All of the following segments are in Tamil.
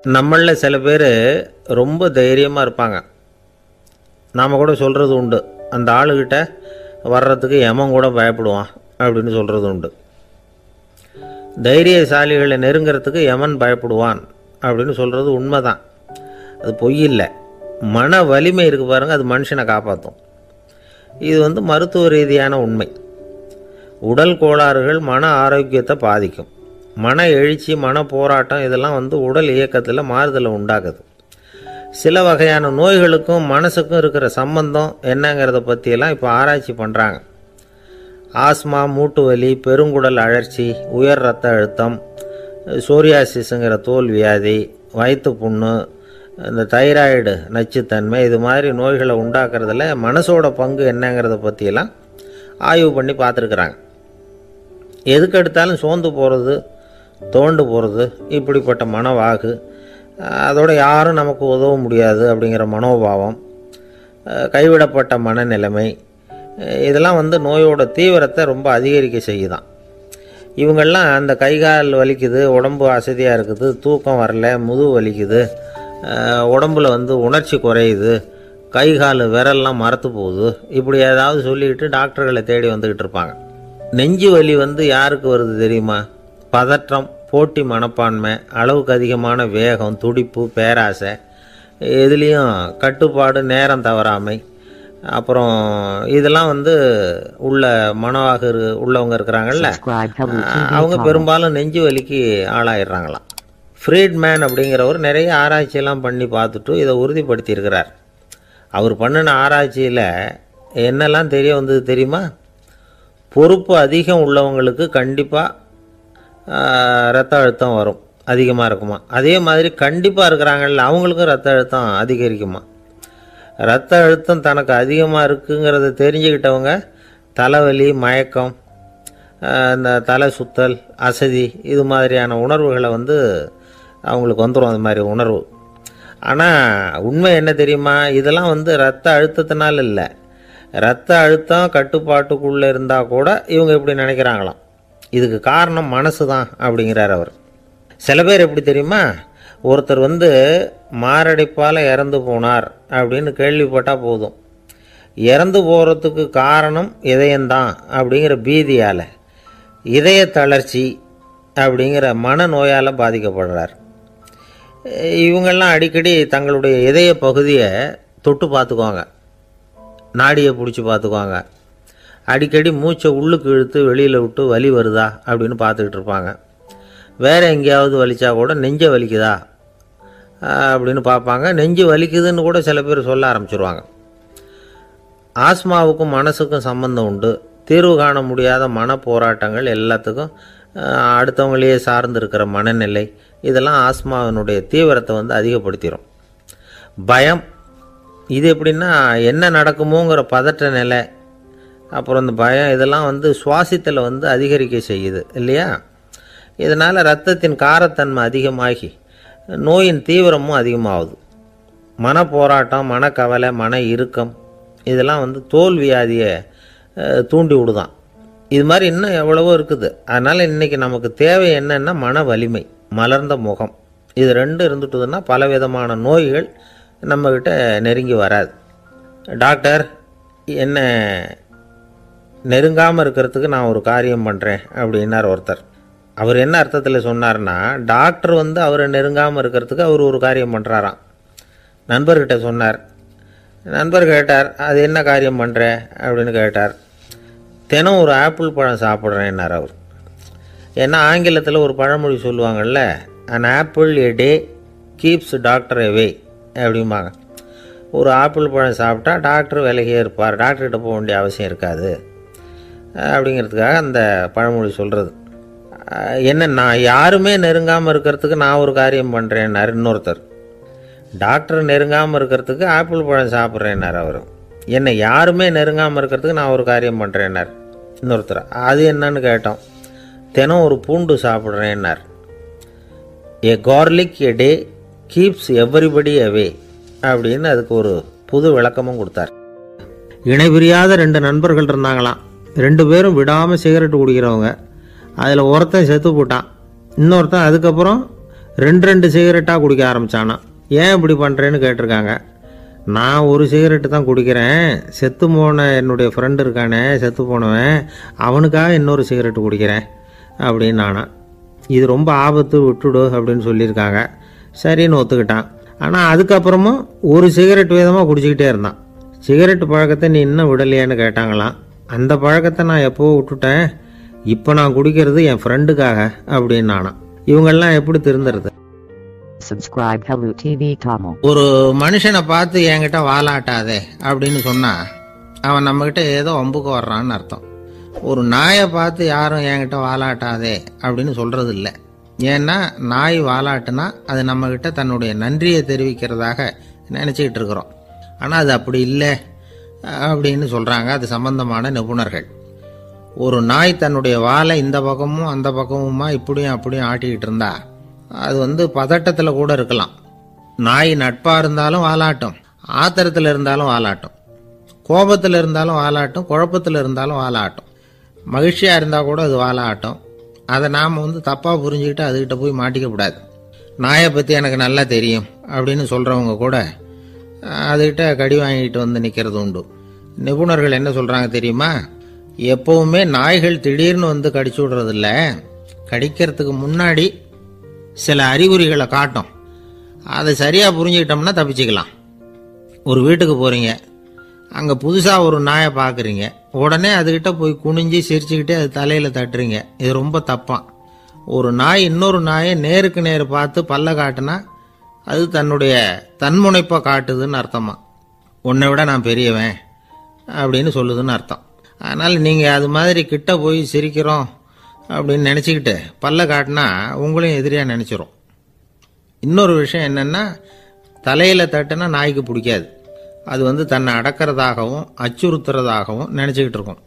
நம்மளில் சில பேர் ரொம்ப தைரியமாக இருப்பாங்க. நாம் கூட சொல்கிறது உண்டு, அந்த ஆளுகிட்ட வர்றதுக்கு எமன் கூட பயப்படுவான் அப்படின்னு சொல்கிறது உண்டு. தைரியசாலிகளை நெருங்கிறதுக்கு எமன் பயப்படுவான் அப்படின்னு சொல்கிறது உண்மை தான். அது பொய் இல்லை. மன வலிமை இருக்குது பாருங்கள், அது மனுஷனை காப்பாற்றும். இது மருத்துவ ரீதியான உண்மை. உடல் கோளாறுகள் மன ஆரோக்கியத்தை பாதிக்கும். மன எழுச்சி, மன போராட்டம் இதெல்லாம் உடல் இயக்கத்தில் மாறுதலை உண்டாக்குது. சில வகையான நோய்களுக்கும் மனசுக்கும் இருக்கிற சம்பந்தம் என்னங்கிறத பற்றியெல்லாம் இப்போ ஆராய்ச்சி பண்ணுறாங்க. ஆஸ்மா, மூட்டு வலி, பெருங்குடல் அழற்சி, உயர் இரத்த அழுத்தம், சோரியாசிஸுங்கிற தோல் வியாதி, வயிற்று புண்ணு, இந்த தைராய்டு நச்சுத்தன்மை, இது மாதிரி நோய்களை உண்டாக்குறதுல மனசோட பங்கு என்னங்கிறத பற்றியெல்லாம் ஆய்வு பண்ணி பார்த்துருக்குறாங்க. எதுக்கு எடுத்தாலும் சோர்ந்து போகிறது, தோண்டு போகிறது, இப்படிப்பட்ட மனவாகு, அதோட யாரும் நமக்கு உதவ முடியாது அப்படிங்கிற மனோபாவம், கைவிடப்பட்ட மனநிலைமை, இதெல்லாம் நோயோட தீவிரத்தை ரொம்ப அதிகரிக்க செய்யுதான். இவங்கெல்லாம் அந்த கைகால் வலிக்குது, உடம்பு அசதியாக இருக்குது, தூக்கம் வரல, முதுகு வலிக்குது, உடம்புல உணர்ச்சி குறையுது, கை கால் விரல்லாம் மரத்து போகுது, இப்படி ஏதாவது சொல்லிக்கிட்டு டாக்டர்களை தேடி வந்துக்கிட்டு இருப்பாங்க. நெஞ்சு வலி யாருக்கு வருது தெரியுமா? பதற்றம், போட்டி மனப்பான்மை, அளவுக்கு அதிகமான வேகம், துடிப்பு, பேராசை, இதுலேயும் கட்டுப்பாடு, நேரம் தவறாமை, அப்புறம் இதெல்லாம் உள்ள மனவாக உள்ளவங்க இருக்கிறாங்கல்ல, அவங்க பெரும்பாலும் நெஞ்சு வலிக்கு ஆளாயிடுறாங்களாம். ஃப்ரீட்மேன் அப்படிங்கிறவர் நிறைய ஆராய்ச்சியெல்லாம் பண்ணி பார்த்துட்டு இதை உறுதிப்படுத்தியிருக்கிறார். அவர் பண்ணின ஆராய்ச்சியில் என்னெல்லாம் தெரிய வந்தது தெரியுமா? பொறுப்பு அதிகம் உள்ளவங்களுக்கு கண்டிப்பாக இரத்த அழுத்தம் வரும், அதிகமாக இருக்குமா. அதே மாதிரி கண்டிப்பாக இருக்கிறாங்கல்ல, அவங்களுக்கும் இரத்த அழுத்தம் அதிகரிக்குமா. இரத்த அழுத்தம் தனக்கு அதிகமாக இருக்குங்கிறத தெரிஞ்சுக்கிட்டவங்க தலைவலி, மயக்கம், இந்த தலை சுத்தல், அசதி, இது மாதிரியான உணர்வுகளை அவங்களுக்கு வந்துடும், அது மாதிரி உணர்வு. ஆனால் உண்மை என்ன தெரியுமா? இதெல்லாம் இரத்த அழுத்தத்தினால இல்லை. இரத்த அழுத்தம் கட்டுப்பாட்டுக்குள்ளே இருந்தால் கூட இவங்க இப்படி நினைக்கிறாங்களாம். இதுக்கு காரணம் மனசு தான் அப்படிங்கிறார் அவர். சில பேர் எப்படி தெரியுமா? ஒருத்தர் மாரடைப்பால் இறந்து போனார் அப்படின்னு கேள்விப்பட்டால் போதும், இறந்து போகிறதுக்கு காரணம் இதயம்தான் அப்படிங்கிற பீதியால், இதய தளர்ச்சி அப்படிங்கிற மனநோயால் பாதிக்கப்படுறார். இவங்கெல்லாம் அடிக்கடி தங்களுடைய இதய பகுதியை தொட்டு பார்த்துக்குவாங்க, நாடியை பிடிச்சி பார்த்துக்குவாங்க, அடிக்கடி மூச்சை உள்ளுக்கு இழுத்து வெளியில் விட்டு வலி வருதா அப்படின்னு பார்த்துக்கிட்டு இருப்பாங்க. வேறு எங்கேயாவது வலிச்சா கூட நெஞ்சை வலிக்குதா அப்படின்னு பார்ப்பாங்க. நெஞ்சு வலிக்குதுன்னு கூட சில பேர் சொல்ல ஆரம்பிச்சிருவாங்க. ஆஸ்மாவுக்கும் மனசுக்கும் சம்பந்தம் உண்டு. தீர்வு காண முடியாத மன போராட்டங்கள் எல்லாத்துக்கும் அடுத்தவங்களையே சார்ந்து இருக்கிற மனநிலை, இதெல்லாம் ஆஸ்மாவினுடைய தீவிரத்தை அதிகப்படுத்திடும். பயம், இது எப்படின்னா என்ன நடக்குமோங்கிற பதற்ற நிலை, அப்புறம் இந்த பயம், இதெல்லாம் சுவாசித்தலை அதிகரிக்க செய்யுது இல்லையா. இதனால் இரத்தத்தின் காரத்தன்மை அதிகமாகி நோயின் தீவிரமும் அதிகமாகுது. மன போராட்டம், மனக்கவலை, மன இறுக்கம், இதெல்லாம் தோல் வியாதியை தூண்டி விடுதான். இது மாதிரி இன்னும் எவ்வளவோ இருக்குது. அதனால் இன்றைக்கி நமக்கு தேவை என்னென்னா மன வலிமை, மலர்ந்த முகம், இது ரெண்டும் இருந்துட்டுதுன்னா பலவிதமான நோய்கள் நம்மக்கிட்ட நெருங்கி வராது. டாக்டர், என்ன நெருங்காமல் இருக்கிறதுக்கு நான் ஒரு காரியம் பண்ணுறேன் அப்படின்னார் ஒருத்தர். அவர் என்ன அர்த்தத்தில் சொன்னார்னா, டாக்டர் அவரை நெருங்காமல் இருக்கிறதுக்கு அவர் ஒரு காரியம் பண்ணுறாராம். நண்பர்கிட்ட சொன்னார். நண்பர் கேட்டார், அது என்ன காரியம் பண்ணுற அப்படின்னு கேட்டார். தினம் ஒரு ஆப்பிள் பழம் சாப்பிட்றேன்னார் அவர். ஏன்னா ஆங்கிலத்தில் ஒரு பழமொழி சொல்லுவாங்கள்ல, an apple a day keeps doctor away அப்படிம்பாங்க. ஒரு ஆப்பிள் பழம் சாப்பிட்டா டாக்டர் விலகியே இருப்பார், டாக்டர்கிட்ட போக வேண்டிய அவசியம் இருக்காது அப்படிங்கிறதுக்காக அந்த பழமொழி சொல்கிறது. என்ன, நான் யாருமே நெருங்காமல் இருக்கிறதுக்கு நான் ஒரு காரியம் பண்ணுறேன்னார் இன்னொருத்தர். டாக்டர் நெருங்காமல் இருக்கிறதுக்கு ஆப்பிள் பழம் சாப்பிட்றேன்னார் அவர். என்னை யாருமே நெருங்காமல் இருக்கிறதுக்கு நான் ஒரு காரியம் பண்ணுறேன்னார் இன்னொருத்தர். அது என்னன்னு கேட்டோம். தினம் ஒரு பூண்டு சாப்பிட்றேன்னார். ஏ கார்லிக் எ டே கீப்ஸ் எவ்ரிபடி அவே அப்படின்னு அதுக்கு ஒரு புது விளக்கமும் கொடுத்தார். இணைபிரியாத 2 நண்பர்கள் இருந்தாங்களாம். 2 பேரும் விடாமல் சிகரெட்டு குடிக்கிறவங்க. அதில் ஒருத்தன் செத்து போட்டான். இன்னொருத்தன் அதுக்கப்புறம் ரெண்டு சிகரெட்டாக குடிக்க ஆரம்பித்தானா. ஏன் இப்படி பண்ணுறேன்னு கேட்டிருக்காங்க. நான் ஒரு சிகரெட்டு தான் குடிக்கிறேன், செத்து போன என்னுடைய ஃப்ரெண்டு இருக்கானே செத்து போனவன், அவனுக்காக இன்னொரு சிகரெட்டு குடிக்கிறேன் அப்படின்னு நானா. இது ரொம்ப ஆபத்து, விட்டுடு அப்படின்னு சொல்லியிருக்காங்க. சரின்னு ஒத்துக்கிட்டான். ஆனால் அதுக்கப்புறமும் ஒரு சிகரெட் வீதமாக குடிச்சிக்கிட்டே இருந்தான். சிகரெட்டு பழக்கத்தை நீ இன்னும் விடலையான்னு கேட்டாங்களாம். அந்த பழக்கத்தை நான் எப்போ விட்டுட்டேன், இப்போ நான் குடிக்கிறது என் ஃப்ரெண்டுக்காக அப்படின்னு நானா. இவங்கெல்லாம் எப்படி திருந்துறது? Subscribe Hello TV Tamil. ஒரு மனுஷனை பார்த்து என்கிட்ட வாலாட்டாதே அப்படின்னு சொன்னா அவன் நம்மகிட்ட ஏதோ வம்புக்கு வர்றான்னு அர்த்தம். ஒரு நாயை பார்த்து யாரும் என்கிட்ட வாலாட்டாதே அப்படின்னு சொல்றது இல்லை. ஏன்னா நாய் வாலாட்டுனா அது நம்மகிட்ட தன்னுடைய நன்றியை தெரிவிக்கிறதாக நினச்சிக்கிட்டு இருக்கிறோம். ஆனால் அது அப்படி இல்லை அப்படின்னு சொல்கிறாங்க அது சம்பந்தமான நிபுணர்கள். ஒரு நாய் தன்னுடைய வாலை இந்த பக்கமும் அந்த பக்கமுமா இப்படியும் அப்படியும் ஆட்டிக்கிட்டு இருந்தா அது பதட்டத்தில் கூட இருக்கலாம். நாய் நட்பாக இருந்தாலும் வாலாட்டும், ஆத்திரத்தில் இருந்தாலும் வாலாட்டும், கோபத்தில் இருந்தாலும் வாலாட்டும், குழப்பத்தில் இருந்தாலும் வாலாட்டும், மகிழ்ச்சியாக இருந்தால் கூட அது வாலாட்டும். அதை நாம் தப்பாக புரிஞ்சுக்கிட்டு அதுக்கிட்ட போய் மாட்டிக்கக்கூடாது. நாயை பற்றி எனக்கு நல்லா தெரியும் அப்படின்னு சொல்கிறவங்க கூட அதுக்கிட்ட கடி வாங்கிட்டு நிற்கிறது உண்டு. நிபுணர்கள் என்ன சொல்கிறாங்க தெரியுமா? எப்போவுமே நாய்கள் திடீர்னு கடிச்சு விடுறதில்ல, கடிக்கிறதுக்கு முன்னாடி சில அறிகுறிகளை காட்டும். அதை சரியாக புரிஞ்சுக்கிட்டோம்னா தப்பிச்சுக்கலாம். ஒரு வீட்டுக்கு போகிறீங்க, அங்கே புதுசாக ஒரு நாயை பார்க்குறீங்க, உடனே அதுக்கிட்ட போய் குனிஞ்சு சிரிச்சுக்கிட்டே அது தலையில் தட்டுறீங்க. இது ரொம்ப தப்பான். ஒரு நாய் இன்னொரு நாயை நேருக்கு நேர் பார்த்து பல்ல காட்டுனா அது தன்னுடைய தன்முனைப்பை காட்டுதுன்னு அர்த்தமா. உன்னை விட நான் பெரியவன் அப்படின்னு சொல்லுதுன்னு அர்த்தம். அதனால் நீங்கள் அது மாதிரி கிட்ட போய் சிரிக்கிறோம் அப்படின்னு நினச்சிக்கிட்டு பல்ல காட்டினா உங்களையும் எதிரியாக நினச்சிரும். இன்னொரு விஷயம் என்னென்னா, தலையில் தட்டுனா நாய்க்கு பிடிக்காது. அது தன்னை அடக்கிறதாகவும் அச்சுறுத்துறதாகவும் நினச்சிக்கிட்டு இருக்கும்.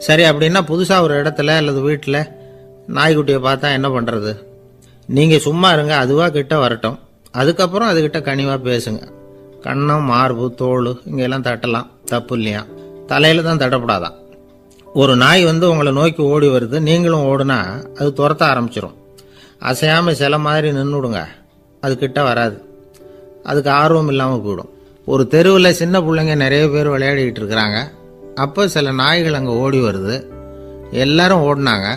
சரி, அப்படின்னா புதுசாக ஒரு இடத்துல அல்லது வீட்டில் நாய்க்குட்டியை பார்த்தா என்ன பண்ணுறது? நீங்கள் சும்மா இருங்க, அதுவாக கிட்ட வரட்டும். அதுக்கப்புறம் அதுக்கிட்ட கனிவாக பேசுங்க. கன்னம், மார்பு, தோல் இங்கெல்லாம் தட்டலாம், தப்பு இல்லையா? தலையில் தான் தட்டப்படாதான். ஒரு நாய் உங்களை நோக்கி ஓடி வருது, நீங்களும் ஓடுனா அது துரத்த ஆரம்பிச்சிடும். அசையாமல் சில மாதிரி நின்றுடுங்க, அது கிட்ட வராது. அதுக்கு ஆர்வம் இல்லாமல் போயிடும். ஒரு தெருவில் சின்ன பிள்ளைங்க நிறைய பேர் விளையாடிக்கிட்டு இருக்கிறாங்க. அப்போ சில நாய்கள் அங்கே ஓடி வருது. எல்லாரும் ஓடினாங்க.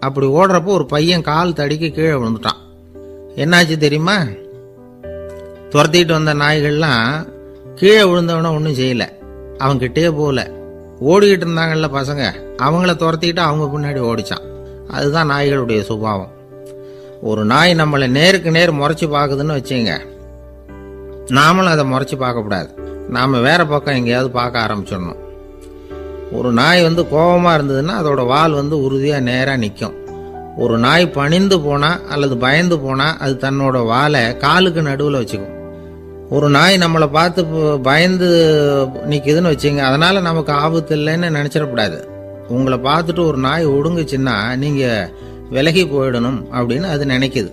அப்படி ஓடுறப்போ ஒரு பையன் கால் தடிக்கு கீழே விழுந்துட்டான். என்னாச்சு தெரியுமா? துரத்திட்டு வந்த நாய்கள்லாம் கீழே விழுந்தவன ஒன்றும் செய்யலை, அவன்கிட்டே போகல. ஓடிக்கிட்டு இருந்தாங்கல்ல பசங்க, அவங்கள துரத்திக்கிட்டு அவங்க பின்னாடி ஓடிச்சான். அதுதான் நாய்களுடைய சுபாவம். ஒரு நாய் நம்மளை நேருக்கு நேர் முறைச்சி பார்க்குதுன்னு வச்சுங்க, நாமளும் அதை முறைச்சி பார்க்கக்கூடாது. நாம் வேற பக்கம் எங்கேயாவது பார்க்க ஆரம்பிச்சிடணும். ஒரு நாய் கோபமாக இருந்ததுன்னா அதோட வால் உறுதியாக நேராக நிற்கும். ஒரு நாய் பணிந்து போனால் அல்லது பயந்து போனால் அது தன்னோட வாலை காலுக்கு நடுவில் வச்சுக்கும். ஒரு நாய் நம்மளை பார்த்து பயந்து நிற்குதுன்னு வச்சுங்க, அதனால் நமக்கு ஆபத்து இல்லைன்னு நினச்சிடக்கூடாது. உங்களை பார்த்துட்டு ஒரு நாய் ஒடுங்குச்சுன்னா நீங்கள் விலகி போயிடணும் அப்படின்னு அது நினைக்குது.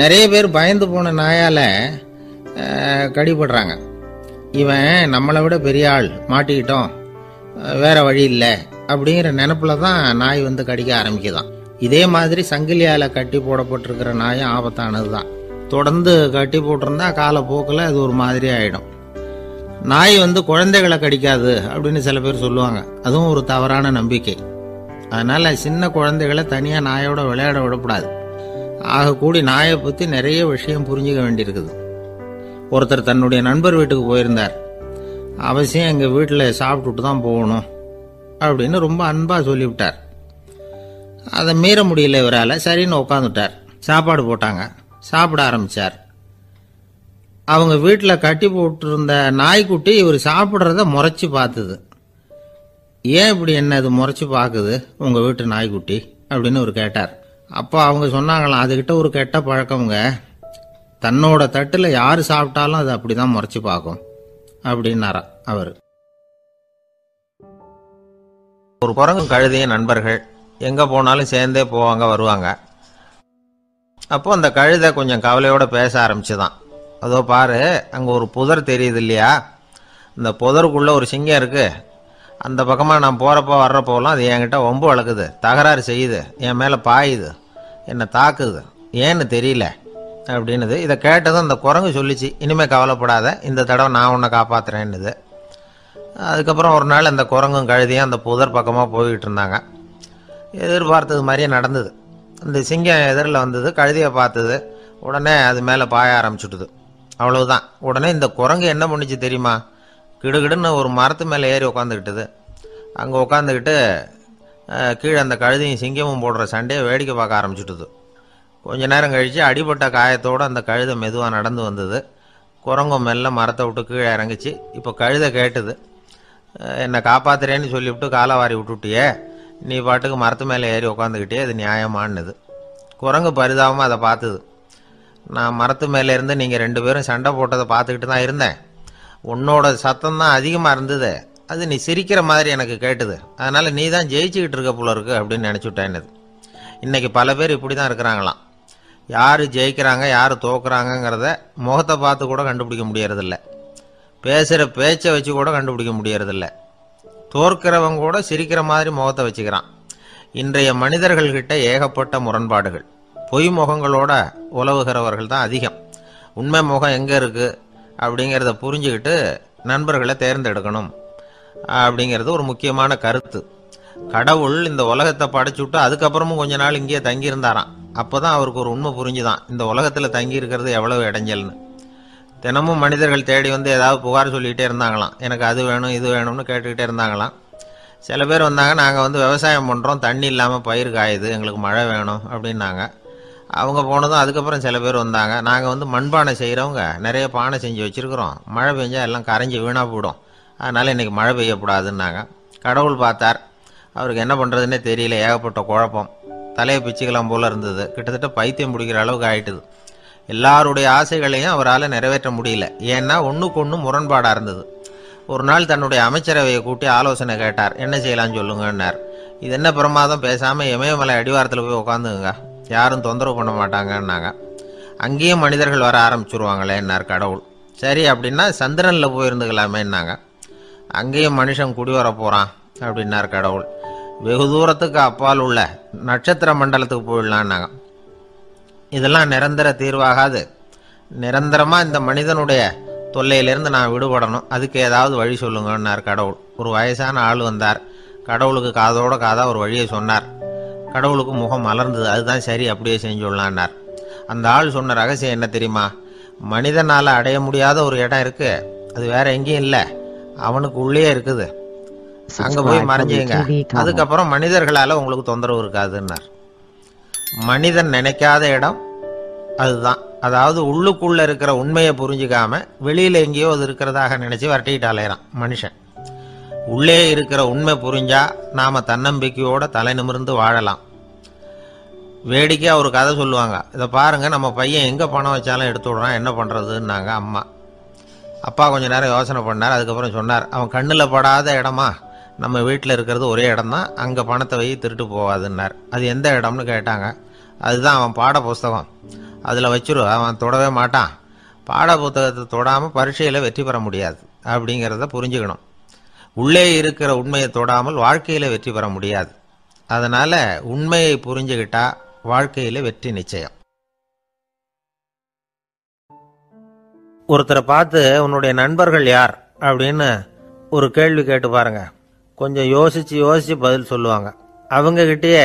நிறைய பேர் பயந்து போன நாயால் கடிபடுறாங்க. இவன் நம்மளை விட பெரிய ஆள், மாட்டிக்கிட்டோம், வேற வழி இல்லை அப்படிங்கிற நினப்பில் தான் நாய் கடிக்க ஆரம்பிக்குதான். இதே மாதிரி சங்கிலியால் கட்டி போடப்பட்டிருக்கிற நாயும் ஆபத்தானது தான். தொடர்ந்து கட்டி போட்டிருந்தா காலப்போக்கில் அது ஒரு மாதிரி ஆகிடும். நாய் குழந்தைகளை கடிக்காது அப்படின்னு சில பேர் சொல்லுவாங்க. அதுவும் ஒரு தவறான நம்பிக்கை. அதனால் சின்ன குழந்தைகளை தனியாக நாயோட விளையாட விடக்கூடாது. ஆகக்கூடி நாயை பற்றி நிறைய விஷயம் புரிஞ்சுக்க வேண்டியிருக்குது. ஒருத்தர் தன்னுடைய நண்பர் வீட்டுக்கு போயிருந்தார். அவசியம் எங்கள் வீட்டில் சாப்பிட்டுட்டு தான் போகணும் அப்படின்னு ரொம்ப அன்பாக சொல்லிவிட்டார். அதை மீற முடியல இவரால். சரின்னு உட்காந்துட்டார். சாப்பாடு போட்டாங்க, சாப்பிட ஆரம்பித்தார். அவங்க வீட்டில் கட்டி போட்டிருந்த நாய்க்குட்டி இவர் சாப்பிட்றத முறைச்சி பார்த்துது. ஏன் இப்படி என்ன இது முறைச்சி பார்க்குது உங்கள் வீட்டு நாய்க்குட்டி அப்படின்னு அவர் கேட்டார். அப்போ அவங்க சொன்னாங்களாம், அதுக்கிட்ட ஒரு கெட்ட பழக்கமுங்க, தன்னோட தட்டில் யார் சாப்பிட்டாலும் அது அப்படி தான் முறைச்சி பார்க்கும் அப்படின்னாரா அவர். ஒரு குரங்கும் கழுதையும் நண்பர்கள், எங்கே போனாலும் சேர்ந்தே போவாங்க வருவாங்க. அப்போ அந்த கழுதை கொஞ்சம் கவலையோடு பேச ஆரம்பிச்சுதான். அதோ பாரு, அங்கே ஒரு புதர் தெரியுது இல்லையா, இந்த புதருக்குள்ளே ஒரு சிங்கம் இருக்குது. அந்த பக்கமாக நான் போகிறப்போ வர்றப்போலாம் அது என்கிட்ட வம்பு வளர்க்குது, தகராறு செய்யுது, என் மேலே பாயுது, என்னை தாக்குது ஏன்னு தெரியல அப்படின்னுது. இதை கேட்டதும் அந்த குரங்கு சொல்லிச்சு, இனிமேல் கவலைப்படாத, இந்த தடவை நான் உன்னை காப்பாற்றுறேன்னுது. அதுக்கப்புறம் ஒரு நாள் அந்த குரங்கும் கழுதியும் அந்த புதர் பக்கமாக போய்கிட்டு இருந்தாங்க. எதிர்பார்த்தது மாதிரியே நடந்தது. இந்த சிங்கம் எதிரில் வந்தது, கழுதியை பார்த்தது, உடனே அது மேலே பாய ஆரம்பிச்சுட்டுது. அவ்வளவுதான். உடனே இந்த குரங்கு என்ன பண்ணிச்சு தெரியுமா? கிடுகிடுன்னு ஒரு மரத்து மேலே ஏறி உட்காந்துக்கிட்டது. அங்கே உட்காந்துக்கிட்டு கீழே அந்த கழுதியும் சிங்கமும் போடுற சண்டையை வேடிக்கை பார்க்க ஆரம்பிச்சுட்டுது. கொஞ்ச நேரம் கழித்து அடிபட்ட காயத்தோடு அந்த கழுதை மெதுவாக நடந்து வந்தது. குரங்கும் மெல்ல மரத்தை விட்டு கீழே இறங்கிச்சு. இப்போ கழுதை கேட்டுது, என்னை காப்பாத்துறேன்னு சொல்லிவிட்டு காலவாரி விட்டுட்டியே, நீ பாட்டுக்கு மரத்து மேலே ஏறி உட்காந்துக்கிட்டே, அது நியாயமானது. குரங்கு பரிதாபமாக அதை பார்த்துது. நான் மரத்து மேலே இருந்து நீங்கள் 2 பேரும் சண்டை போட்டதை பார்த்துக்கிட்டு தான் இருந்தேன். உன்னோட சத்தம் தான் அதிகமாக இருந்தது, அது நீ சிரிக்கிற மாதிரி எனக்கு கேட்டுது. அதனால் நீ தான் ஜெயிச்சுக்கிட்டு இருக்க போல இருக்கு அப்படின்னு நினச்சிவிட்டேன்னு. இன்றைக்கி பல பேர் இப்படி தான் இருக்கிறாங்களாம். யார் ஜெயிக்கிறாங்க யார் தோக்குறாங்கங்கிறத முகத்தை பார்த்து கூட கண்டுபிடிக்க முடியறதில்ல. பேசுகிற பேச்சை வச்சு கூட கண்டுபிடிக்க முடியறதில்ல. தோற்கிறவங்க கூட சிரிக்கிற மாதிரி முகத்தை வச்சுக்கிறான். இன்றைய மனிதர்கள்கிட்ட ஏகப்பட்ட முரண்பாடுகள். பொய் முகங்களோட உலவுகிறவர்கள் தான் அதிகம். உண்மை முகம் எங்கே இருக்குது அப்படிங்கிறத புரிஞ்சுக்கிட்டு நண்பர்களை தேர்ந்தெடுக்கணும் அப்படிங்கிறது ஒரு முக்கியமான கருத்து. கடவுள் இந்த உலகத்தை படைச்சுட்டு அதுக்கப்புறமும் கொஞ்ச நாள் இங்கேயே தங்கியிருந்தாராம். அப்போ தான் அவருக்கு ஒரு உண்மை புரிஞ்சுதான், இந்த உலகத்தில் தங்கி இருக்கிறது எவ்வளவு இடைஞ்சல்னு. தினமும் மனிதர்கள் தேடி வந்து ஏதாவது புகார் சொல்லிகிட்டே இருந்தாங்களாம். எனக்கு அது வேணும் இது வேணும்னு கேட்டுக்கிட்டே இருந்தாங்களாம். சில பேர் வந்தாங்க, நாங்கள் வந்து விவசாயம் பண்ணுறோம், தண்ணி இல்லாமல் பயிர் காயுது, எங்களுக்கு மழை வேணும் அப்படின்னாங்க. அவங்க போனதும் அதுக்கப்புறம் சில பேர் வந்தாங்க, நாங்கள் வந்து மண்பானை செய்கிறவங்க, நிறைய பானை செஞ்சு வச்சுருக்குறோம், மழை பெஞ்சால் எல்லாம் கரைஞ்சி வீணாக போயிடும், அதனால் இன்றைக்கி மழை பெய்யக்கூடாதுன்னாங்க. கடவுள் பார்த்தார், அவருக்கு என்ன பண்ணுறதுன்னே தெரியல, ஏகப்பட்ட குழப்பம், தலையை பிச்சுக்கலாம் போல் இருந்தது. கிட்டத்தட்ட பைத்தியம் பிடிக்கிற அளவுக்கு ஆயிட்டுது. எல்லாருடைய ஆசைகளையும் அவரால் நிறைவேற்ற முடியல. ஏன்னா ஒன்றுக்கு ஒன்று முரண்பாடாக இருந்தது. ஒரு நாள் தன்னுடைய அமைச்சரவையை கூட்டி ஆலோசனை கேட்டார். என்ன செய்யலான்னு சொல்லுங்கன்னார். இது என்ன பிரமாதம், பேசாமல் இமயமலை அடிவாரத்தில் போய் உட்காந்துங்க, யாரும் தொந்தரவு பண்ண மாட்டாங்கன்னாங்க. அங்கேயும் மனிதர்கள் வர ஆரம்பிச்சுருவாங்களேன்னார் கடவுள். சரி அப்படின்னா சந்திரனில் போயிருந்துக்கலாமேன்னாங்க. அங்கேயும் மனுஷன் குடி வர போகிறான் அப்படின்னார் கடவுள். வெகு தூரத்துக்கு அப்பால் உள்ள நட்சத்திர மண்டலத்துக்கு போயிடலான்னாங்க. இதெல்லாம் நிரந்தர தீர்வாகாது, நிரந்தரமாக இந்த மனிதனுடைய தொல்லையிலேருந்து நான் விடுபடணும், அதுக்கு ஏதாவது வழி சொல்லுங்கன்னார் கடவுள். ஒரு வயசான ஆள் வந்தார். கடவுளுக்கு காதோட காதாக ஒரு வழியை சொன்னார். கடவுளுக்கு முகம் மலர்ந்தது. அதுதான் சரி, அப்படியே செஞ்சுடலான்னார். அந்த ஆள் சொன்ன ரகசியம் என்ன தெரியுமா? மனிதனால் அடைய முடியாத ஒரு இடம் இருக்குது, அது வேற எங்கேயும் இல்லை, அவனுக்கு உள்ளே இருக்குது, அங்கே போய் மறைஞ்சிங்க, அதுக்கப்புறம் மனிதர்களால் உங்களுக்கு தொந்தரவு இருக்காதுன்னார். மனிதன் நினைக்காத இடம் அதுதான். அதாவது உள்ளுக்குள்ளே இருக்கிற உண்மையை புரிஞ்சுக்காம வெளியில் எங்கேயோ அது இருக்கிறதாக நினச்சி வரட்டிக்கிட்டு அலையிறான் மனுஷன். உள்ளே இருக்கிற உண்மை புரிஞ்சா நாம் தன்னம்பிக்கையோட தலை நிமிர்ந்து வாழலாம். வேடிக்கையாக ஒரு கதை சொல்லுவாங்க. இதை பாருங்கள், நம்ம பையன் எங்கே பணம் வச்சாலும் எடுத்து விடுறான், என்ன பண்ணுறதுன்னாங்க அம்மா. அப்பா கொஞ்சம் நேரம் யோசனை பண்ணார். அதுக்கப்புறம் சொன்னார், அவன் கண்ணில் படாத இடமா, நம்ம வீட்டில் இருக்கிறது ஒரே இடம் தான், அங்கே பணத்தை வை திருட்டு போகாதுன்னார். அது எந்த இடம்னு கேட்டாங்க. அதுதான் அவன் பாட புஸ்தகம், அதில் வச்சிரு, அவன் தொடவே மாட்டான். பாட புத்தகத்தை தொடாமல் பரீட்சையில் வெற்றி பெற முடியாது அப்படிங்கிறத புரிஞ்சுக்கணும். உள்ளே இருக்கிற உண்மையை தொடாமல் வாழ்க்கையில் வெற்றி பெற முடியாது. அதனால் உண்மையை புரிஞ்சுக்கிட்டா வாழ்க்கையில் வெற்றி நிச்சயம். ஒருத்தரை பார்த்து உன்னுடைய நண்பர்கள் யார் அப்படின்னு ஒரு கேள்வி கேட்டு பாருங்க. கொஞ்சம் யோசித்து பதில் சொல்லுவாங்க. அவங்ககிட்டயே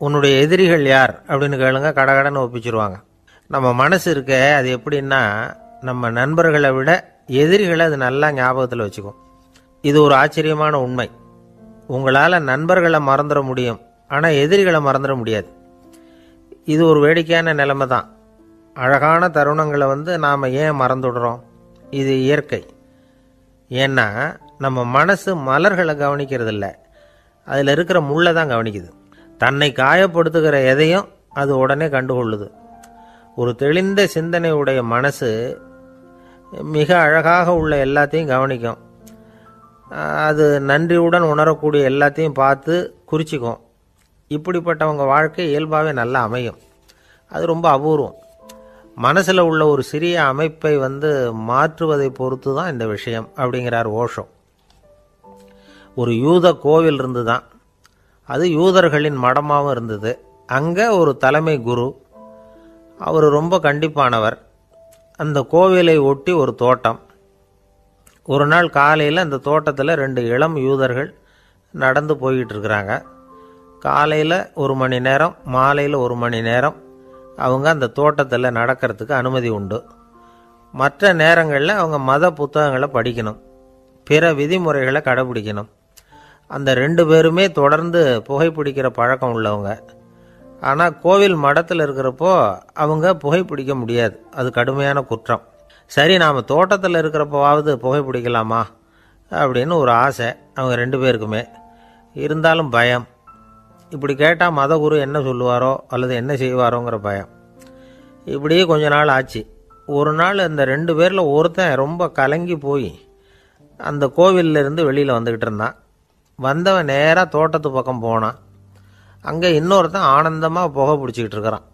உன்னுடைய எதிரிகள் யார் அப்படின்னு கேளுங்க, கடகடன்னு ஒப்பிச்சிருவாங்க. நம்ம மனசு இருக்க, அது எப்படின்னா, நம்ம நண்பர்களை விட எதிரிகளை அது நல்லா ஞாபகத்தில் வச்சுக்கும். இது ஒரு ஆச்சரியமான உண்மை. உங்களால் நண்பர்களை மறந்துட முடியும், ஆனால் எதிரிகளை மறந்துட முடியாது. இது ஒரு வேடிக்கையான நிலைமை தான். அழகான தருணங்களை நாம் ஏன் மறந்துடுறோம்? இது இயற்கை. ஏன்னா நம்ம மனசு மலர்களை கவனிக்கிறதில்ல, அதில் இருக்கிற முள்ளை தான் கவனிக்குது. தன்னை காயப்படுத்துகிற எதையும் அது உடனே கண்டுகொள்ளுது. ஒரு தெளிந்த சிந்தனை உடைய மனசு மிக அழகாக உள்ள எல்லாத்தையும் கவனிக்கும். அது நன்றியுடன் உணரக்கூடிய எல்லாத்தையும் பார்த்து குறிச்சிக்கும். இப்படிப்பட்டவங்க வாழ்க்கை இயல்பாகவே நல்லா அமையும். அது ரொம்ப அபூர்வம். மனசில் உள்ள ஒரு சிறிய அமைப்பை மாற்றுவதை பொறுத்து தான் இந்த விஷயம் அப்படிங்கிறார் ஓஷோ. ஒரு யூத கோவில் இருந்து தான், அது யூதர்களின் மடமாகவும் இருந்தது. அங்கே ஒரு தலைமை குரு, அவர் ரொம்ப கண்டிப்பானவர். அந்த கோவிலை ஒட்டி ஒரு தோட்டம். ஒரு நாள் காலையில் அந்த தோட்டத்தில் 2 இளம் யூதர்கள் நடந்து போய்கிட்டு இருக்கிறாங்க. காலையில் 1 மணி நேரம், மாலையில் 1 மணி நேரம் அவங்க அந்த தோட்டத்தில் நடக்கிறதுக்கு அனுமதி உண்டு. மற்ற நேரங்களில் அவங்க மத புத்தகங்களை படிக்கணும், பிற விதிமுறைகளை கடைபிடிக்கணும். அந்த 2 பேருமே தொடர்ந்து புகைப்பிடிக்கிற பழக்கம் உள்ளவங்க. ஆனால் கோவில் மடத்தில் இருக்கிறப்போ அவங்க புகைப்பிடிக்க முடியாது, அது கடுமையான குற்றம். சரி, நாம் தோட்டத்தில் இருக்கிறப்போவாவது புகைப்பிடிக்கலாமா அப்படின்னு ஒரு ஆசை அவங்க 2 பேருக்குமே. இருந்தாலும் பயம். இப்படி கேட்டால் மதகுரு என்ன சொல்லுவாரோ அல்லது என்ன செய்வாரோங்கிற பயம். இப்படியே கொஞ்ச நாள் ஆச்சு. ஒரு நாள் இந்த 2 பேரில் ஒருத்தன் ரொம்ப கலங்கி போய் அந்த கோவிலிருந்து வெளியில் வந்துக்கிட்டு இருந்தான். வந்தவன் நேராக தோட்டத்து பக்கம் போனான். அங்கே இன்னொருத்தன் ஆனந்தமாக புகை பிடிச்சிக்கிட்டு இருக்கிறான்.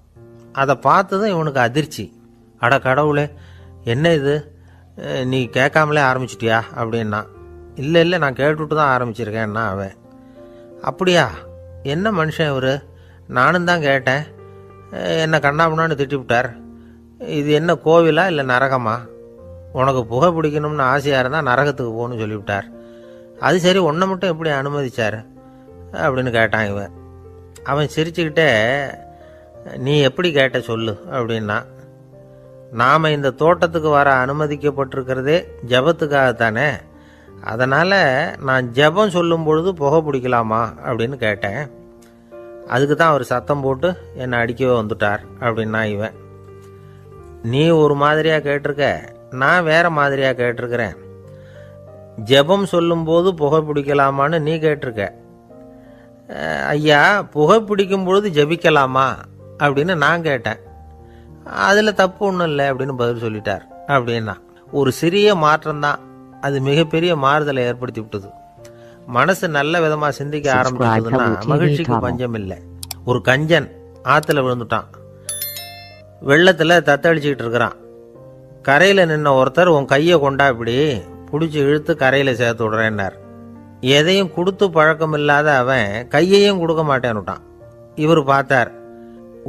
அதை பார்த்ததும் இவனுக்கு அதிர்ச்சி. அட கடவுளே, என்ன இது, நீ கேட்காமலே ஆரம்பிச்சிட்டியா அப்படின்னா. இல்லை இல்லை, நான் கேட்டுவிட்டு தான் ஆரம்பிச்சிருக்கேன்னா அவன். அப்படியா, என்ன மனுஷன் இவர், நானும் தான் கேட்டேன், என்னை கண்ணாமுன்னான்னு திட்டிவிட்டார். இது என்ன கோவிலா இல்லை நரகமா? உனக்கு புகை பிடிக்கணும்னு ஆசையாக இருந்தால் நரகத்துக்கு போகணும்னு சொல்லிவிட்டார். அது சரி, உன்னை மட்டும் எப்படி அனுமதிச்சார் அப்படின்னு கேட்டான் இவன். அவன் சிரிச்சுக்கிட்டே, நீ எப்படி கேட்ட சொல்லு அப்படின்னா. நாம் இந்த தோட்டத்துக்கு வர அனுமதிக்கப்பட்டிருக்கிறதே ஜபத்துக்காகத்தானே, அதனால் நான் ஜபம் சொல்லும் பொழுது புகை பிடிக்கலாமா அப்படின்னு கேட்டேன். அதுக்கு தான் அவர் சத்தம் போட்டு என்னை அடிக்கவே வந்துட்டார் அப்படின்னா இவன். நீ ஒரு மாதிரியாக கேட்டிருக்க, நான் வேற மாதிரியாக கேட்டிருக்கிறேன். ஜெபம் சொல்லும்போது புகை பிடிக்கலாமான்னு நீ கேட்டிருக்க. ஐயா, புகை பிடிக்கும் பொழுது ஜெபிக்கலாமா அப்படின்னு நான் கேட்டேன். அதில் தப்பு ஒன்றும் இல்லை அப்படின்னு பதில் சொல்லிட்டார் அப்படின்னா. ஒரு சிறிய மாற்றம்தான் அது மிகப்பெரிய மாறுதலை ஏற்படுத்தி விட்டது. மனசு நல்ல விதமாக சிந்திக்க ஆரம்பிச்சதுன்னா மகிழ்ச்சிக்கு பஞ்சம் இல்லை. ஒரு கஞ்சன் ஆற்றுல விழுந்துட்டான். வெள்ளத்தில் தத்தளிச்சுக்கிட்டு இருக்கிறான். கரையில் நின்ன ஒருத்தர், உன் கையை கொண்டா இப்படி பிடிச்சி இழுத்து கரையில் சேர்த்து விடுறேன்னார். எதையும் கொடுத்து பழக்கம் இல்லாத அவன் கையையும் கொடுக்க மாட்டேன்னுட்டான். இவர் பார்த்தார்.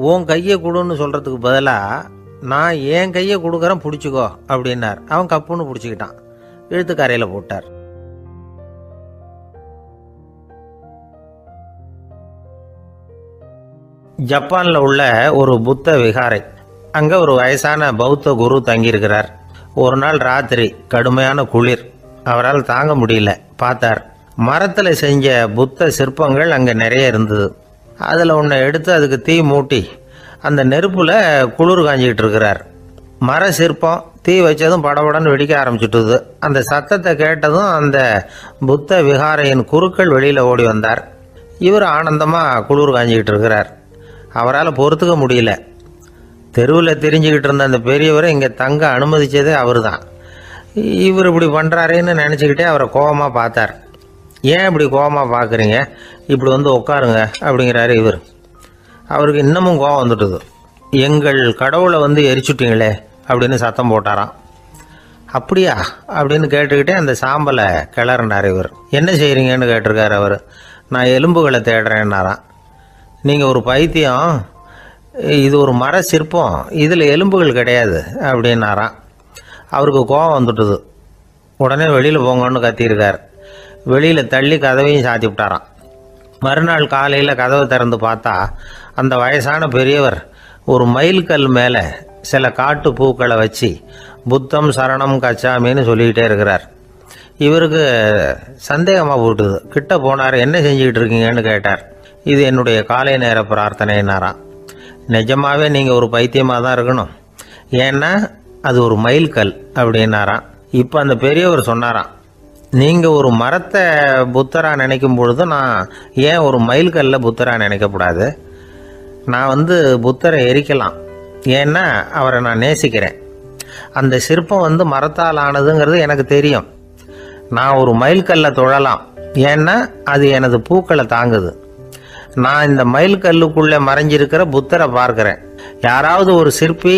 உன் கையை கொடுன்னு சொல்கிறதுக்கு பதிலாக நான் என் கையை கொடுக்குறேன் பிடிச்சிக்கோ அப்படின்னார். அவன் கப்புன்னு பிடிச்சிக்கிட்டான், இழுத்து கரையில் போட்டார். ஜப்பானில் உள்ள ஒரு புத்த விகாரை. அங்கே ஒரு வயசான பௌத்த குரு தங்கியிருக்கிறார். ஒரு நாள் ராத்திரி கடுமையான குளிர், அவரால் தாங்க முடியல. பார்த்தார், மரத்தில் செஞ்ச புத்த சிற்பங்கள் அங்கே நிறைய இருந்தது. அதில் ஒன்றை எடுத்து அதுக்கு தீ மூட்டி அந்த நெருப்பில் குளிர் காஞ்சிக்கிட்டு இருக்கிறார். மர சிற்பம் தீ வச்சதும் படபடன்னு வெடிக்க ஆரம்பிச்சுட்டுது. அந்த சத்தத்தை கேட்டதும் அந்த புத்த விகாரையின் குருக்கள் வெளியில் ஓடி வந்தார். இவர் ஆனந்தமாக குளிர் காஞ்சிக்கிட்டு இருக்கிறார். அவரால் பொறுத்துக்க முடியல. தெருவில் தெரிஞ்சுக்கிட்டு இருந்த அந்த பெரியவரை இங்கே தங்க அனுமதிச்சதே அவர் தான். இவர் இப்படி பண்ணுறாருன்னு நினச்சிக்கிட்டே அவரை கோபமாக பார்த்தார். ஏன் இப்படி கோபமாக பார்க்குறீங்க, இப்படி வந்து உட்காருங்க அப்படிங்கிறாரு இவர். அவருக்கு இன்னமும் கோபம் வந்துட்டுது. எங்கள் கடவுளை வந்து எரிச்சுட்டீங்களே அப்படின்னு சத்தம் போட்டாராம். அப்படியா அப்படின்னு கேட்டுக்கிட்டே அந்த சாம்பலை கிளறினார் இவர். என்ன செய்கிறீங்கன்னு கேட்டிருக்காரு அவர். நான் எலும்புகளை தேடுறேன்னாராம். நீங்கள் ஒரு பைத்தியம், இது ஒரு மர சிற்பம், இதில் எலும்புகள் கிடையாது அப்படின்னாராம். அவருக்கு கோபம் வந்துட்டுது. உடனே வெளியில் போங்கன்னு கத்தியிருக்கார். வெளியில் தள்ளி கதவையும் சாத்தி விட்டாராம். மறுநாள் காலையில் கதவை திறந்து பார்த்தா அந்த வயசான பெரியவர் ஒரு மைல்கல் மேலே சில காட்டு பூக்களை வச்சு புத்தம் சரணம் கச்சாமின்னு சொல்லிக்கிட்டே இருக்கிறார். இவருக்கு சந்தேகமாக போட்டுது. கிட்ட போனார். என்ன செஞ்சுக்கிட்டு இருக்கீங்கன்னு கேட்டார். இது என்னுடைய காலை நேர பிரார்த்தனைனாராம். நிஜமாவே நீங்கள் ஒரு பைத்தியமாக தான் இருக்கணும், ஏன்னா அது ஒரு மைல்கல் அப்படின்னாராம். இப்போ அந்த பெரியவர் சொன்னாராம், நீங்கள் ஒரு மரத்தை புத்தராக நினைக்கும் பொழுது நான் ஏன் ஒரு மைல்கல்ல புத்தராக நினைக்கக்கூடாது? நான் வந்து புத்தரை எரிக்கலாம், ஏன்னா அவரை நான் நேசிக்கிறேன். அந்த சிற்பம் வந்து மரத்தால் ஆனதுங்கிறது எனக்கு தெரியும். நான் ஒரு மைல்கல்லை தொழலாம், ஏன்னா அது எனது பூக்களை தாங்குது. நான் இந்த மைல்கல்லுக்குள்ளே மறைஞ்சிருக்கிற புத்தரை பார்க்குறேன். யாராவது ஒரு சிற்பி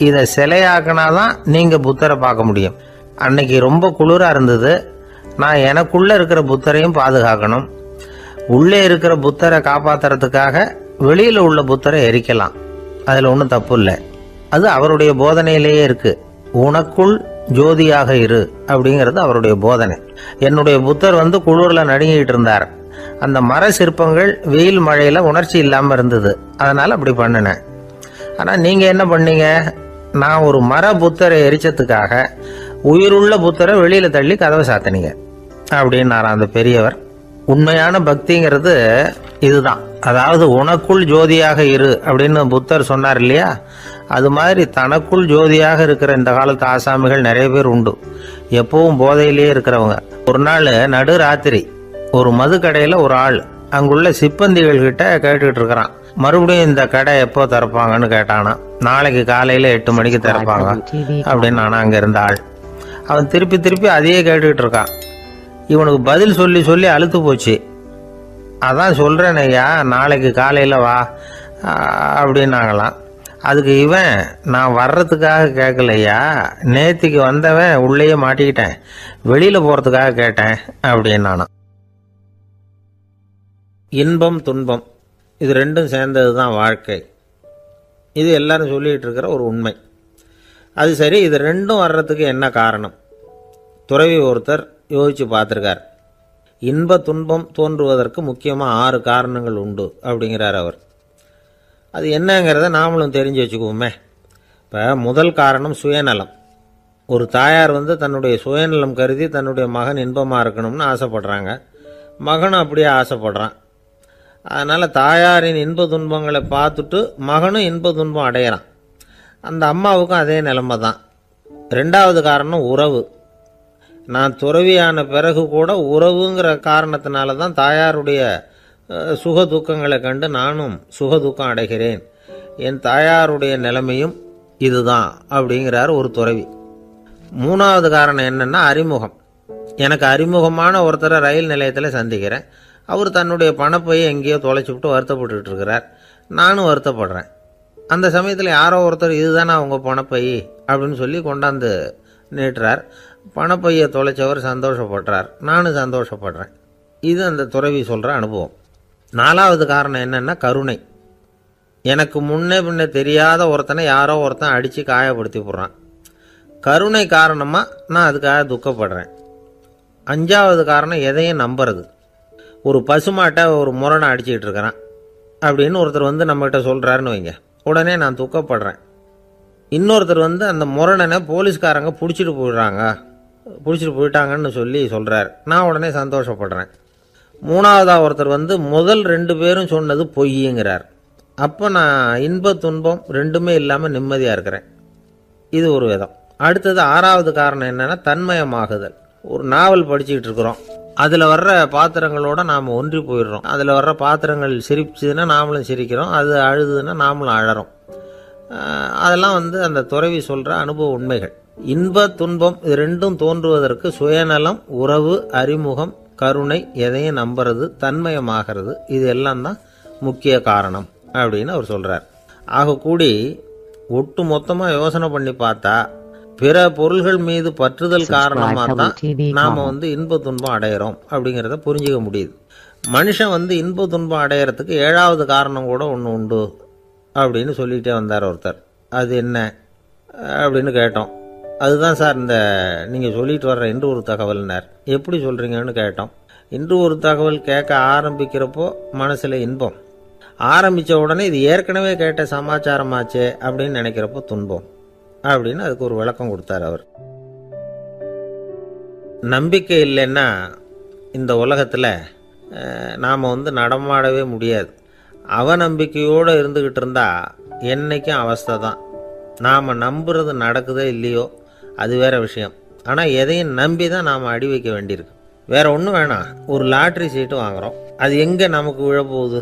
இதை சிலையாக்கினாதான் நீங்கள் புத்தரை பார்க்க முடியும். அன்னைக்கு ரொம்ப குளிராக இருந்தது. நான் எனக்குள்ளே இருக்கிற புத்தரையும் பாதுகாக்கணும். உள்ளே இருக்கிற புத்தரை காப்பாற்றுறதுக்காக வெளியில் உள்ள புத்தரை எரிக்கலாம், அதில் ஒன்றும் தப்பு இல்லை. அது அவருடைய போதனையிலேயே இருக்கு. உனக்குள் ஜோதியாக இரு அப்படிங்கிறது அவருடைய போதனை. என்னுடைய புத்தர் வந்து குளிர்ல நடுங்கிட்டு இருந்தார். அந்த மர சிற்பங்கள் வெயில் மழையில உணர்ச்சி இல்லாம இருந்தது, அதனால அப்படி பண்ணினேன். ஆனா நீங்க என்ன பண்ணீங்க? நான் ஒரு மர புத்தரை எரிச்சதுக்காக உயிருள்ள புத்தரை வெளியில தள்ளி கதவை சாத்தினீங்க அப்படின்னாராம் அந்த பெரியவர். உண்மையான பக்திங்கிறது இதுதான். அதாவது உனக்குள் ஜோதியாக இரு அப்படின்னு புத்தர் சொன்னார் இல்லையா, அது மாதிரி தனக்குள் ஜோதியாக இருக்கிற இந்த காலத்து ஆசாமிகள் நிறைய பேர் உண்டு. எப்பவும் போதையிலேயே இருக்கிறவங்க. ஒரு நாள் நடு ராத்திரி ஒரு மது கடையில் ஒரு ஆள் அங்குள்ள சிப்பந்திகள் கிட்ட கேட்டுக்கிட்டு இருக்கிறான். மறுபடியும் இந்த கடை எப்போ திறப்பாங்கன்னு கேட்டானா. நாளைக்கு காலையில் 8 மணிக்கு திறப்பாங்க அப்படின்னு நானா அங்கே இருந்த ஆள். அவன் திருப்பி திருப்பி அதையே கேட்டுக்கிட்டு இருக்கான். இவனுக்கு பதில் சொல்லி சொல்லி அழுத்து போச்சு. அதான் சொல்கிறேன் ஐயா, நாளைக்கு காலையில் வா அப்படின்னாங்களாம். அதுக்கு இவன், நான் வர்றதுக்காக கேட்கலையா, நேத்திக்கு வந்தவன் உள்ளேயே மாட்டிக்கிட்டேன், வெளியில் போகிறதுக்காக கேட்டேன் அப்படின்னானா. இன்பம் துன்பம் இது ரெண்டும் சேர்ந்தது தான் வாழ்க்கை. இது எல்லாரும் சொல்லிகிட்டு இருக்கிற ஒரு உண்மை. அது சரி, இது ரெண்டும் வர்றதுக்கு என்ன காரணம்? துறவி ஒருத்தர் யோசித்து பார்த்துருக்கார். இன்ப துன்பம் தோன்றுவதற்கு முக்கியமாக 6 காரணங்கள் உண்டு அப்படிங்கிறார் அவர். அது என்னங்கிறத நாமளும் தெரிஞ்சு வச்சுக்குவோமே. இப்போ முதல் காரணம் சுயநலம். ஒரு தாயார் வந்து தன்னுடைய சுயநலம் கருதி தன்னுடைய மகன் இன்பமாக இருக்கணும்னு ஆசைப்படுறாங்க. மகனும் அப்படியே ஆசைப்படுறான். அதனால் தாயாரின் இன்ப துன்பங்களை பார்த்துட்டு மகனும் இன்ப துன்பம் அடையிறான். அந்த அம்மாவுக்கும் அதே நிலைமை தான். 2வது காரணம் உறவு. நான் துறவியான பிறகு கூட உறவுங்கிற காரணத்தினால தான் தாயாருடைய சுக துக்கங்களை கண்டு நானும் சுக துக்கம் அடைகிறேன். என் தாயாருடைய நிலைமையும் இதுதான் அப்படிங்கிறார் ஒரு துறவி. 3வது காரணம் என்னென்னா அறிமுகம். எனக்கு அறிமுகமான ஒருத்தரை ரயில் நிலையத்தில் சந்திக்கிறேன். அவர் தன்னுடைய பணப்பையை எங்கேயோ தொலைச்சிவிட்டு வருத்தப்பட்டு இருக்கிறார். நானும் வருத்தப்படுறேன். அந்த சமயத்தில் யாரோ ஒருத்தர் இதுதானே அவங்க பணப்பை அப்படின்னு சொல்லி கொண்டாந்து நீட்டுறார். பணப்பையை தொலைச்சவர் சந்தோஷப்படுறார், நானும் சந்தோஷப்படுறேன். இது அந்த துறவி சொல்கிற அனுபவம். 4வது காரணம் என்னென்னா கருணை. எனக்கு முன்னே பின்னே தெரியாத ஒருத்தனை யாரோ ஒருத்தன் அடித்து காயப்படுத்தி போடுறான். கருணை காரணமாக நான் அதுக்காக துக்கப்படுறேன். 5வது காரணம் எதையும் நம்புறது. ஒரு பசுமாட்டை ஒரு முரணை அடிச்சுக்கிட்டு இருக்கிறான் அப்படின்னு ஒருத்தர் வந்து நம்மகிட்ட சொல்கிறாருன்னு வைங்க, உடனே நான் துக்கப்படுறேன். இன்னொருத்தர் வந்து அந்த முரணனை போலீஸ்காரங்க பிடிச்சிட்டு போயிட்டாங்கன்னு சொல்லி சொல்கிறார், நான் உடனே சந்தோஷப்படுறேன். 3வதாக ஒருத்தர் வந்து முதல் 2 பேரும் சொன்னது பொய்யுங்கிறார். அப்போ நான் இன்ப துன்பம் ரெண்டுமே இல்லாமல் நிம்மதியாக இருக்கிறேன். இது ஒரு விதம். அடுத்தது 6வது காரணம் என்னென்னா தன்மயமாகுதல். ஒரு நாவல் படிச்சுக்கிட்டு இருக்கிறோம், அதில் வர்ற பாத்திரங்களோட நாம் ஒன்றி போயிடுறோம். அதில் வர்ற பாத்திரங்கள் சிரிச்சுதுன்னா நாமளும் சிரிக்கிறோம், அது அழுதுன்னா நாமளும் அழறோம். அதெல்லாம் வந்து அந்த துறவி சொல்கிற அனுபவ உண்மைகள். இன்ப துன்பம் இது ரெண்டும் தோன்றுவதற்கு சுயநலம், உறவு, அறிமுகம், கருணை, எதையும் நம்புறது, தன்மயமாகிறது, இது எல்லாம் தான் முக்கிய காரணம் அப்படின்னு அவர் சொல்கிறார். ஆகக்கூடி ஒட்டு மொத்தமாக யோசனை பண்ணி பார்த்தா பிற பொருள்கள் மீது பற்றுதல் காரணமாக தான் நாம் வந்து இன்ப துன்பம் அடையிறோம் அப்படிங்கிறத புரிஞ்சிக்க முடியுது. மனுஷன் வந்து இன்ப துன்பம் அடையிறதுக்கு 7வது காரணம் கூட ஒன்று உண்டு அப்படின்னு சொல்லிகிட்டே வந்தார் ஒருத்தர். அது என்ன அப்படின்னு கேட்டோம். அதுதான் சார் இந்த நீங்கள் சொல்லிட்டு வர்ற இன்று ஒரு தகவல்னார். எப்படி சொல்கிறீங்கன்னு கேட்டோம். இன்று ஒரு தகவல் கேட்க ஆரம்பிக்கிறப்போ மனசில் இன்பம், ஆரம்பித்த உடனே இது ஏற்கனவே கேட்ட சமாச்சாரமாச்சே அப்படின்னு நினைக்கிறப்போ துன்பம் அப்படின்னு அதுக்கு ஒரு விளக்கம் கொடுத்தார் அவர். நம்பிக்கை இல்லைன்னா இந்த உலகத்தில் நாம் வந்து நடமாடவே முடியாது. அவநம்பிக்கையோடு இருந்துக்கிட்டு இருந்தால் என்றைக்கும் அவஸ்தை தான். நாம் நம்புறது நடக்குதோ இல்லையோ அது வேற விஷயம். ஆனால் எதையும் நம்பி தான் நாம் அடி வைக்க வேண்டியிருக்கு. வேறு ஒன்றும் வேணாம், ஒரு லாட்ரி சீட்டு வாங்குகிறோம், அது எங்கே நமக்கு விழப்போகுது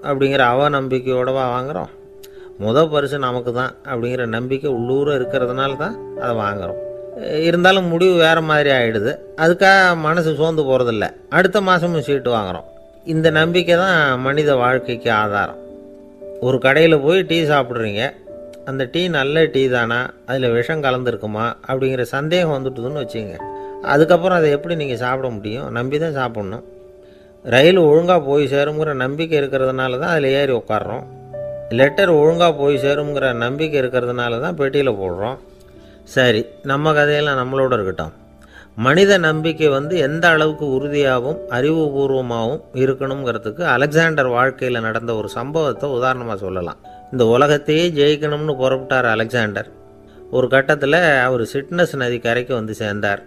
அப்படிங்கிற அவநம்பிக்கையோடவா வாங்குகிறோம்? பரிசு நமக்கு தான் அப்படிங்கிற நம்பிக்கை உள்ளூர இருக்கிறதுனால தான் அதை வாங்குகிறோம். இருந்தாலும் முடிவு வேறு மாதிரி ஆகிடுது. அதுக்காக மனசு சோர்ந்து போகிறதில்ல, அடுத்த மாதமும் சீட்டு வாங்குகிறோம். இந்த நம்பிக்கை தான் மனித வாழ்க்கைக்கு ஆதாரம். ஒரு கடையில் போய் டீ சாப்பிட்றீங்க, அந்த டீ நல்ல டீ தானா, அதில் விஷம் கலந்துருக்குமா அப்படிங்கிற சந்தேகம் வந்துட்டுதுன்னு வச்சுங்க. அதுக்கப்புறம் அதை எப்படி நீங்கள் சாப்பிட முடியும்? நம்பி தான் சாப்பிட்ணும். ரயில் ஒழுங்காக போய் சேருங்கிற நம்பிக்கை இருக்கிறதுனால தான் அதில் ஏறி உட்காடுறோம். லெட்டர் ஒழுங்காக போய் சேருங்கிற நம்பிக்கை இருக்கிறதுனால தான் பெட்டியில் போடுறோம். சரி, நம்ம கதையெல்லாம் நம்மளோட இருக்கட்டும். மனித நம்பிக்கை எந்த அளவுக்கு உறுதியாகவும் அறிவுபூர்வமாகவும் இருக்கணுங்கிறதுக்கு அலெக்சாண்டர் வாழ்க்கையில் நடந்த ஒரு சம்பவத்தை உதாரணமாக சொல்லலாம். இந்த உலகத்தையே ஜெயிக்கணும்னு புறப்பட்டார் அலெக்சாண்டர். ஒரு கட்டத்தில் அவர் சிட்னஸ் நதி கரைக்கு சேர்ந்தார்.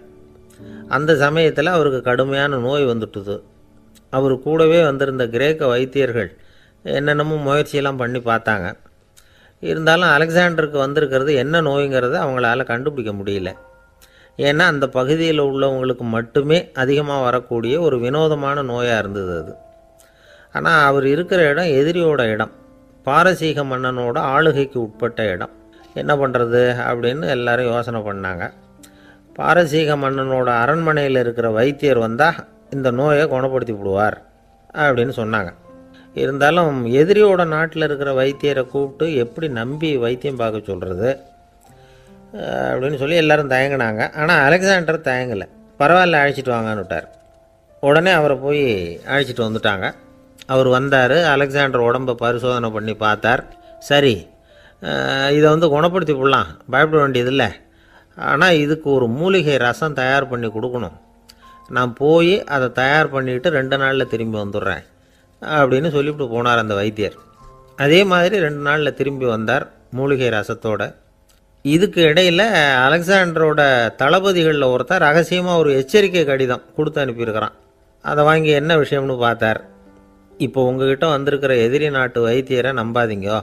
அந்த சமயத்தில் அவருக்கு கடுமையான நோய் வந்துட்டுது. அவர் கூடவே வந்திருந்த கிரேக்க வைத்தியர்கள் என்னென்னமோ முயற்சியெல்லாம் பண்ணி பார்த்தாங்க. இருந்தாலும் அலெக்சாண்டருக்கு வந்திருக்கிறது என்ன நோய்ங்கிறத அவங்களால கண்டுபிடிக்க முடியல. ஏன்னா அந்த பகுதியில் உள்ளவங்களுக்கு மட்டுமே அதிகமாக வரக்கூடிய ஒரு வினோதமான நோயாக இருந்தது அது. ஆனால் அவர் இருக்கிற இடம் எதிரியோட இடம், பாரசீக மன்னனோட ஆளுகைக்கு உட்பட்ட இடம். என்ன பண்ணுறது அப்படின்னு எல்லாரும் யோசனை பண்ணாங்க. பாரசீக மன்னனோட அரண்மனையில் இருக்கிற வைத்தியர் வந்தால் இந்த நோயை குணப்படுத்தி விடுவார் அப்படின்னு சொன்னாங்க. இருந்தாலும் எதிரியோட நாட்டில் இருக்கிற வைத்தியரை கூப்பிட்டு எப்படி நம்பி வைத்தியம் பார்க்க சொல்கிறது அப்படின்னு சொல்லி எல்லோரும் தயங்கினாங்க. ஆனால் அலெக்சாண்டர் தயங்கலை. பரவாயில்ல, அழைச்சிட்டு வாங்கன்னு விட்டார். உடனே அவரை போய் அழைச்சிட்டு வந்துட்டாங்க. அவர் வந்தார். அலெக்சாண்டர் உடம்பை பரிசோதனை பண்ணி பார்த்தார். சரி, இதை குணப்படுத்தி விடலாம், பயப்பட வேண்டியதில்லை. ஆனால் இதுக்கு ஒரு மூலிகை ரசம் தயார் பண்ணி கொடுக்கணும். நான் போய் அதை தயார் பண்ணிவிட்டு 2 நாளில் திரும்பி வந்துடுறேன் அப்படின்னு சொல்லிவிட்டு போனார் அந்த வைத்தியர். அதே மாதிரி 2 நாளில் திரும்பி வந்தார் மூலிகை ரசத்தோட. இதுக்கு இடையில் அலெக்சாண்டரோட தளபதிகளில் ஒருத்தர் ரகசியமாக ஒரு எச்சரிக்கை கடிதம் கொடுத்து அனுப்பியிருக்கிறான். அதை வாங்கி என்ன விஷயம்னு பார்த்தார். இப்போ உங்ககிட்ட வந்திருக்கிற எதிரி நாட்டு வைத்தியரை நம்பாதீங்கோ,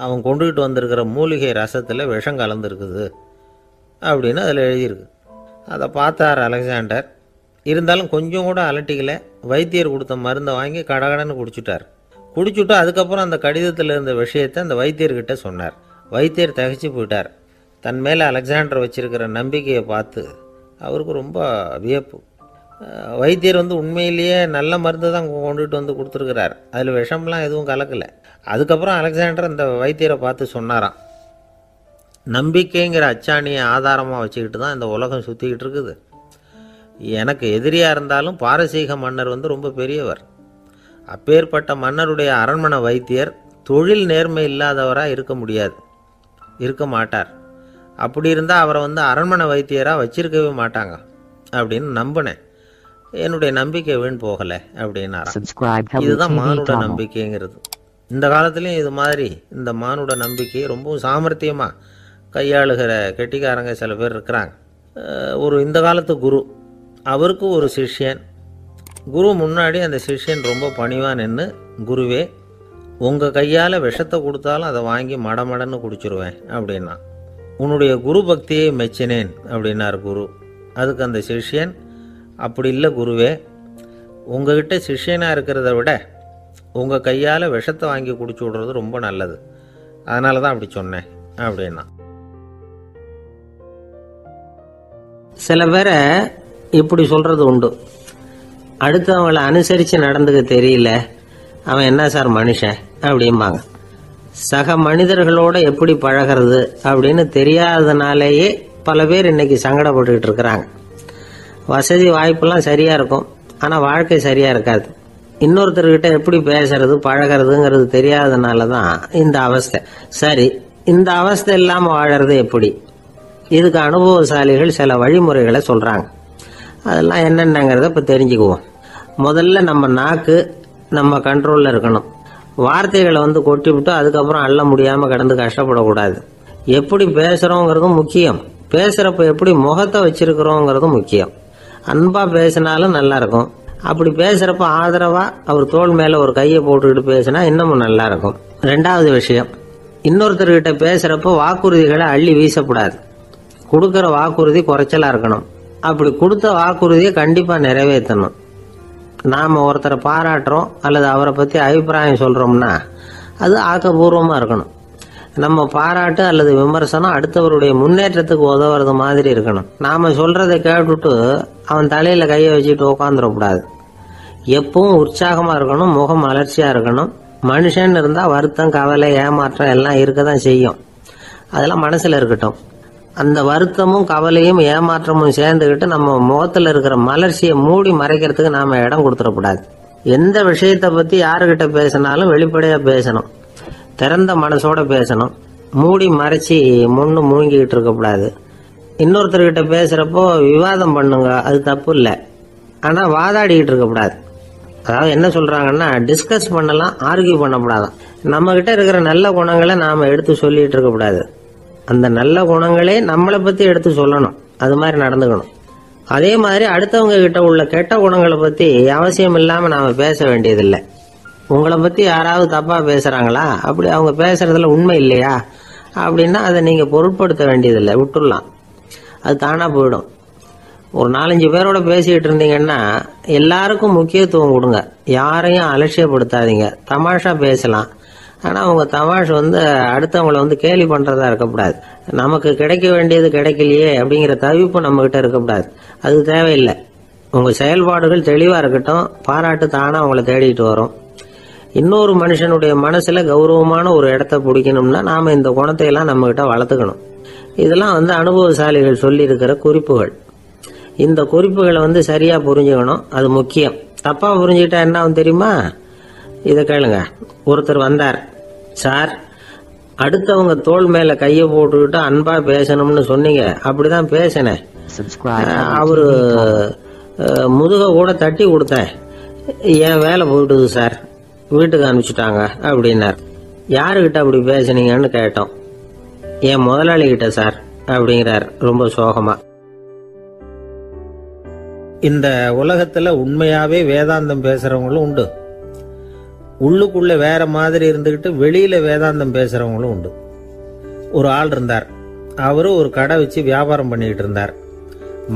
அவன் கொண்டுகிட்டு வந்திருக்கிற மூலிகை ரசத்தில் விஷம் கலந்துருக்குது அப்படின்னு அதில் எழுதியிருக்கு. அதை பார்த்தார் அலெக்சாண்டர். இருந்தாலும் கொஞ்சம் கூட அலட்டிக்கலை. வைத்தியர் கொடுத்த மருந்தை வாங்கி கடகடன்னு குடிச்சுட்டு அதுக்கப்புறம் அந்த கடிதத்தில் இருந்த விஷயத்தை அந்த வைத்தியர்கிட்ட சொன்னார். வைத்தியர் தகைச்சு போயிட்டார். தன் மேலே அலெக்சாண்டர் வச்சிருக்கிற நம்பிக்கையை பார்த்து அவருக்கு ரொம்ப வியப்பு. வைத்தியர் உண்மையிலேயே நல்ல மருந்து தான் கொண்டுகிட்டு கொடுத்துருக்கிறார், அதில் விஷம்லாம் எதுவும் கலக்கலை. அதுக்கப்புறம் அலெக்சாண்டர் அந்த வைத்தியரை பார்த்து சொன்னாராம், நம்பிக்கைங்கிற அச்சாணியை ஆதாரமாக வச்சுக்கிட்டு தான் இந்த உலகம் சுற்றிக்கிட்டு இருக்குது. எனக்கு எதிரியாக இருந்தாலும் பாரசீக மன்னர் ரொம்ப பெரியவர். அப்பேற்பட்ட மன்னருடைய அரண்மனை வைத்தியர் தொழில் நேர்மை இல்லாதவராக இருக்க மாட்டார். அப்படி இருந்தால் அவரை அரண்மனை வைத்தியராக வச்சிருக்கவே மாட்டாங்க அப்படின்னு நம்பினேன். என்னுடைய நம்பிக்கை வீண் போகலை அப்படின்னாராம். இதுதான் மானுட நம்பிக்கைங்கிறது. இந்த காலத்துலேயும் இது மாதிரி இந்த மானுட நம்பிக்கையை ரொம்பவும் சாமர்த்தியமாக கையாளுகிற கெட்டிக்காரங்க சில பேர் இருக்கிறாங்க. இந்த காலத்து குரு, அவருக்கு ஒரு சிஷ்யன். குரு முன்னாடி அந்த சிஷ்யன் ரொம்ப பணிவாக நின்று, குருவே, உங்கள் கையால் விஷத்தை கொடுத்தாலும் அதை வாங்கி மடமடன்னு குடிச்சிருவேன் அப்படின்னா. உன்னுடைய குரு பக்தியை மெச்சினேன் அப்படின்னார் குரு. அதுக்கு அந்த சிஷ்யன், அப்படி இல்லை குருவே, உங்ககிட்ட சிஷ்யனாக இருக்கிறத விட உங்கள் கையால் விஷத்தை வாங்கி குடிச்சு விடுறது ரொம்ப நல்லது, அதனால தான் அப்படி சொன்னேன் அப்படின்னா. சில பேரை இப்படி சொல்கிறது உண்டு, அடுத்தவங்களை அனுசரித்து நடந்துக்க தெரியல, அவன் என்ன சார் மனுஷன் அப்படிம்பாங்க. சக மனிதர்களோட எப்படி பழகிறது அப்படின்னு தெரியாததுனாலேயே பல பேர் இன்னைக்கு சங்கடப்பட்டுக்கிட்டு இருக்கிறாங்க. வசதி வாய்ப்பெல்லாம் சரியாக இருக்கும், ஆனால் வாழ்க்கை சரியாக இருக்காது. இன்னொருத்தர்கிட்ட எப்படி பேசுறது பழகிறதுங்கிறது தெரியாததுனால தான் இந்த அவஸ்தை. சரி, இந்த அவஸ்தை இல்லாமல் வாழறது எப்படி? இதுக்கு அனுபவசாலிகள் சில வழிமுறைகளை சொல்கிறாங்க. அதெல்லாம் என்னென்னங்கிறத இப்போ தெரிஞ்சுக்குவோம். முதல்ல நம்ம நாக்கு நம்ம கண்ட்ரோலில் இருக்கணும். வார்த்தைகளை கொட்டிவிட்டு அதுக்கப்புறம் அள்ள முடியாமல் கிடந்து கஷ்டப்படக்கூடாது. எப்படி பேசுகிறோங்கிறதும் முக்கியம், பேசுகிறப்ப எப்படி முகத்தை வச்சிருக்கிறோங்கிறதும் முக்கியம். அன்பாக பேசினாலும் நல்லாயிருக்கும். அப்படி பேசுகிறப்ப ஆதரவாக அவர் தோள் மேலே ஒரு கையை போட்டுக்கிட்டு பேசினா இன்னமும் நல்லாயிருக்கும். 2வது விஷயம், இன்னொருத்தர்கிட்ட பேசுகிறப்ப வாக்குறுதிகளை அள்ளி வீசக்கூடாது. கொடுக்குற வாக்குறுதி குறைச்சலாக இருக்கணும். அப்படி கொடுத்த வாக்குறுதியை கண்டிப்பாக நிறைவேற்றணும். நாம் ஒருத்தரை பாராட்டுறோம் அல்லது அவரை பற்றி அபிப்பிராயம் சொல்கிறோம்னா அது ஆக்கப்பூர்வமாக இருக்கணும். நம்ம பாராட்டு அல்லது விமர்சனம் அடுத்தவருடைய முன்னேற்றத்துக்கு உதவுறது மாதிரி இருக்கணும். நாம் சொல்கிறத கேட்டுட்டு அவன் தலையில் கையை வச்சுட்டு உட்காந்துடக்கூடாது. எப்பவும் உற்சாகமாக இருக்கணும், முகம் மலர்ச்சியாக இருக்கணும். மனுஷன் இருந்தால் வருத்தம், கவலை, ஏமாற்றம் எல்லாம் இருக்க தான் செய்யும். அதெல்லாம் மனசில் இருக்கட்டும். அந்த வருத்தமும் கவலையும் ஏமாற்றமும் சேர்ந்துக்கிட்டு நம்ம முகத்தில் இருக்கிற மலர்ச்சியை மூடி மறைக்கிறதுக்கு நாம் இடம் கொடுத்துடக்கூடாது. எந்த விஷயத்தை பற்றி யாருக்கிட்ட பேசினாலும் வெளிப்படையாக பேசணும். திறந்த மனசோட பேசணும். மூடி மறைச்சி முன்னு முழுங்கிக்கிட்டு இருக்கக்கூடாது. இன்னொருத்தர்கிட்ட பேசுகிறப்போ விவாதம் பண்ணுங்க, அது தப்பு இல்லை. ஆனால் வாதாடிக்கிட்டு இருக்கக்கூடாது. அதாவது என்ன சொல்கிறாங்கன்னா, டிஸ்கஸ் பண்ணலாம், ஆர்கியூ பண்ணக்கூடாதான். நம்மக்கிட்ட இருக்கிற நல்ல குணங்களை நாம் எடுத்து சொல்லிகிட்டு இருக்கக்கூடாது. அந்த நல்ல குணங்களே நம்மளை பற்றி எடுத்து சொல்லணும். அது மாதிரி நடந்துக்கணும். அதே மாதிரி அடுத்தவங்க கிட்ட உள்ள கெட்ட குணங்களை பற்றி அவசியம் இல்லாமல் நாம் பேச வேண்டியதில்லை. உங்களை பற்றி யாராவது தப்பாக பேசுகிறாங்களா, அப்படி அவங்க பேசுகிறதுல உண்மை இல்லையா அப்படின்னா அதை நீங்கள் பொருட்படுத்த வேண்டியதில்லை, விட்டுடலாம். அது தானாக போயிடும். ஒரு 4-5 பேரோட பேசிக்கிட்டு இருந்தீங்கன்னா எல்லாருக்கும் முக்கியத்துவம் கொடுங்க. யாரையும் அலட்சியப்படுத்தாதீங்க. தமாஷா பேசலாம். ஆனால் அவங்க தமாஷ் அடுத்தவங்களை கேலி பண்ணுறதா இருக்கக்கூடாது. நமக்கு கிடைக்க வேண்டியது கிடைக்கலையே அப்படிங்கிற தவிப்பு நம்மக்கிட்ட இருக்கக்கூடாது. அது தேவையில்லை. உங்கள் செயல்பாடுகள் தெளிவாக இருக்கட்டும். பாராட்டு தானாக அவங்கள தேடிட்டு வரும். இன்னொரு மனுஷனுடைய மனசில் கௌரவமான ஒரு இடத்த பிடிக்கணும்னா நாம் இந்த குணத்தையெல்லாம் நம்மக்கிட்ட வளர்த்துக்கணும். இதெல்லாம் அனுபவசாலிகள் சொல்லியிருக்கிற குறிப்புகள். இந்த குறிப்புகளை சரியாக புரிஞ்சுக்கணும். அது முக்கியம். தப்பாக புரிஞ்சுக்கிட்டா என்ன ஆகும் தெரியுமா? இதை கேளுங்க. ஒருத்தர் வந்தார். சார், அடுத்தவங்க தோள் மேலே கையை போட்டுக்கிட்டு அன்பாக பேசணும்னு சொன்னீங்க. அப்படிதான் பேசினேன். அவரு முதுக கூட தட்டி கொடுத்தேன். என் வேலை போயிட்டுது சார், வீட்டுக்கு அனுப்பிச்சுட்டாங்க அப்படின்னார். யாருக்கிட்ட அப்படி பேசுனீங்கன்னு கேட்டோம். என் முதலாளி கிட்ட சார் அப்படிங்கிறார் ரொம்ப சோகமா. இந்த உலகத்துல உண்மையாவே வேதாந்தம் பேசுறவங்களும் உண்டு. உள்ளுக்குள்ள வேற மாதிரி இருந்துகிட்டு வெளியில வேதாந்தம் பேசுறவங்களும் உண்டு. ஒரு ஆள் இருந்தார். அவரு ஒரு கடை வச்சு வியாபாரம் பண்ணிக்கிட்டு இருந்தார்.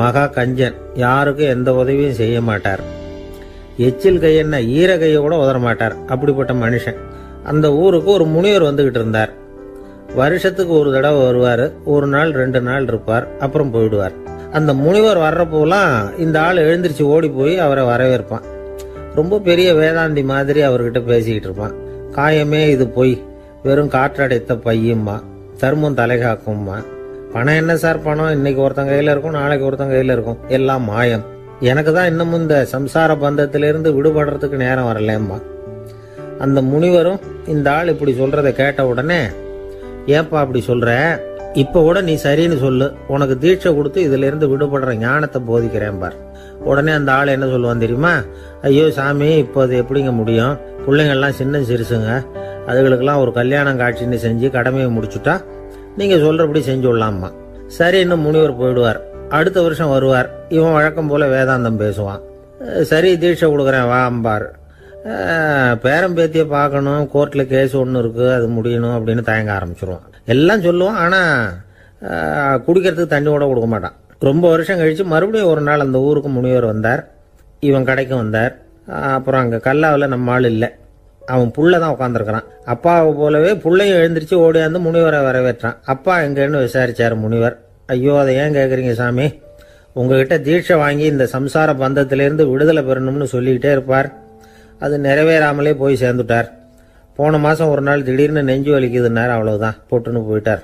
மகா கஞ்சன். யாருக்கும் எந்த உதவியும் செய்ய மாட்டார். எச்சில் கையென்ன ஈர கையை கூட உதற மாட்டார். அப்படிப்பட்ட மனுஷன். அந்த ஊருக்கு ஒரு முனிவர் வந்துகிட்டு இருந்தார். வருஷத்துக்கு ஒரு தடவை வருவார். ஒரு நாள் 2 நாள் இருப்பார், அப்புறம் போயிடுவார். அந்த முனிவர் வர்றப்போலாம் இந்த ஆள் எழுந்திரிச்சு ஓடி போய் அவரை வரவேற்பான். ரொம்ப பெரிய வேதாந்தி மாதிரி அவர்கிட்ட பேசிக்கிட்டு இருப்பான். காயமே இது பொய், வெறும் காற்றடைத்த பையும்மா, தர்மம் தலைகாக்கும்மா. பணம் என்ன சார் பணம், இன்னைக்கு ஒருத்தன் கையில இருக்கும், நாளைக்கு ஒருத்தன் கையில இருக்கும், எல்லாம் மாயம். எனக்கு தான் இன்னமும் இந்த சம்சார பந்தத்திலிருந்து விடுபடுறதுக்கு நேரம் வரலேம்மா. அந்த முனிவரும் இந்த ஆள் இப்படி சொல்றதை கேட்ட உடனே, ஏப்பா அப்படி சொல்ற, இப்ப கூட நீ சரின்னு சொல்லு, உனக்கு தீட்சை கொடுத்து இதுல இருந்து விடுபடுற ஞானத்தை போதிக்கிறேன் பார். உடனே அந்த ஆள் என்ன சொல்லுவான் தெரியுமா? ஐயோ சாமி, இப்போ அது எப்படிங்க முடியும்? பிள்ளைங்கள்லாம் சின்ன சிறுசுங்க, அதுகளுக்கெல்லாம் ஒரு கல்யாணம் காட்சின்னு செஞ்சு கடமையை முடிச்சுட்டா நீங்க சொல்றபடி செஞ்சு விடலாமா. சரி, இன்னும் முனிவர் போயிடுவார். அடுத்த வருஷம் வருவார். இவன் வழக்கம் போல வேதாந்தம் பேசுவான். சரி, தீட்சை கொடுக்குறேன் வா அம்பார். பேரம்பேத்தியை பார்க்கணும், கோர்ட்ல கேஸ் ஒன்று இருக்கு, அது முடியணும் அப்படின்னு தயங்க ஆரம்பிச்சிருவான். எல்லாம் சொல்லுவான், ஆனா குடிக்கிறதுக்கு தண்ணி கூட கொடுக்க மாட்டான். ரொம்ப வருஷம் கழிச்சு மறுபடியும் ஒரு நாள் அந்த ஊருக்கு முனிவர் வந்தார். இவன் கடைக்கு வந்தார். அப்புறம் அங்க கல்லாவில் நம்ம ஆள் இல்லை. அவன் புள்ள தான் உட்காந்துருக்கிறான். அப்பாவை போலவே புள்ளையும் எழுந்திரிச்சு ஓடியாந்து முனிவரை வரவேற்றான். அப்பா எங்கன்னு விசாரிச்சாரு முனிவர். ஐயோ, அதை ஏன் கேட்குறீங்க சாமி? உங்ககிட்ட தீட்சை வாங்கி இந்த சம்சார பந்தத்திலிருந்து விடுதலை பெறணும்னு சொல்லிக்கிட்டே இருப்பார். அது நிறைவேறாமலே போய் சேர்ந்துட்டார். போன மாதம் ஒரு நாள் திடீர்னு நெஞ்சு வலிக்குதுன்னார். அவ்வளவுதான், பொட்டுன்னு போயிட்டார்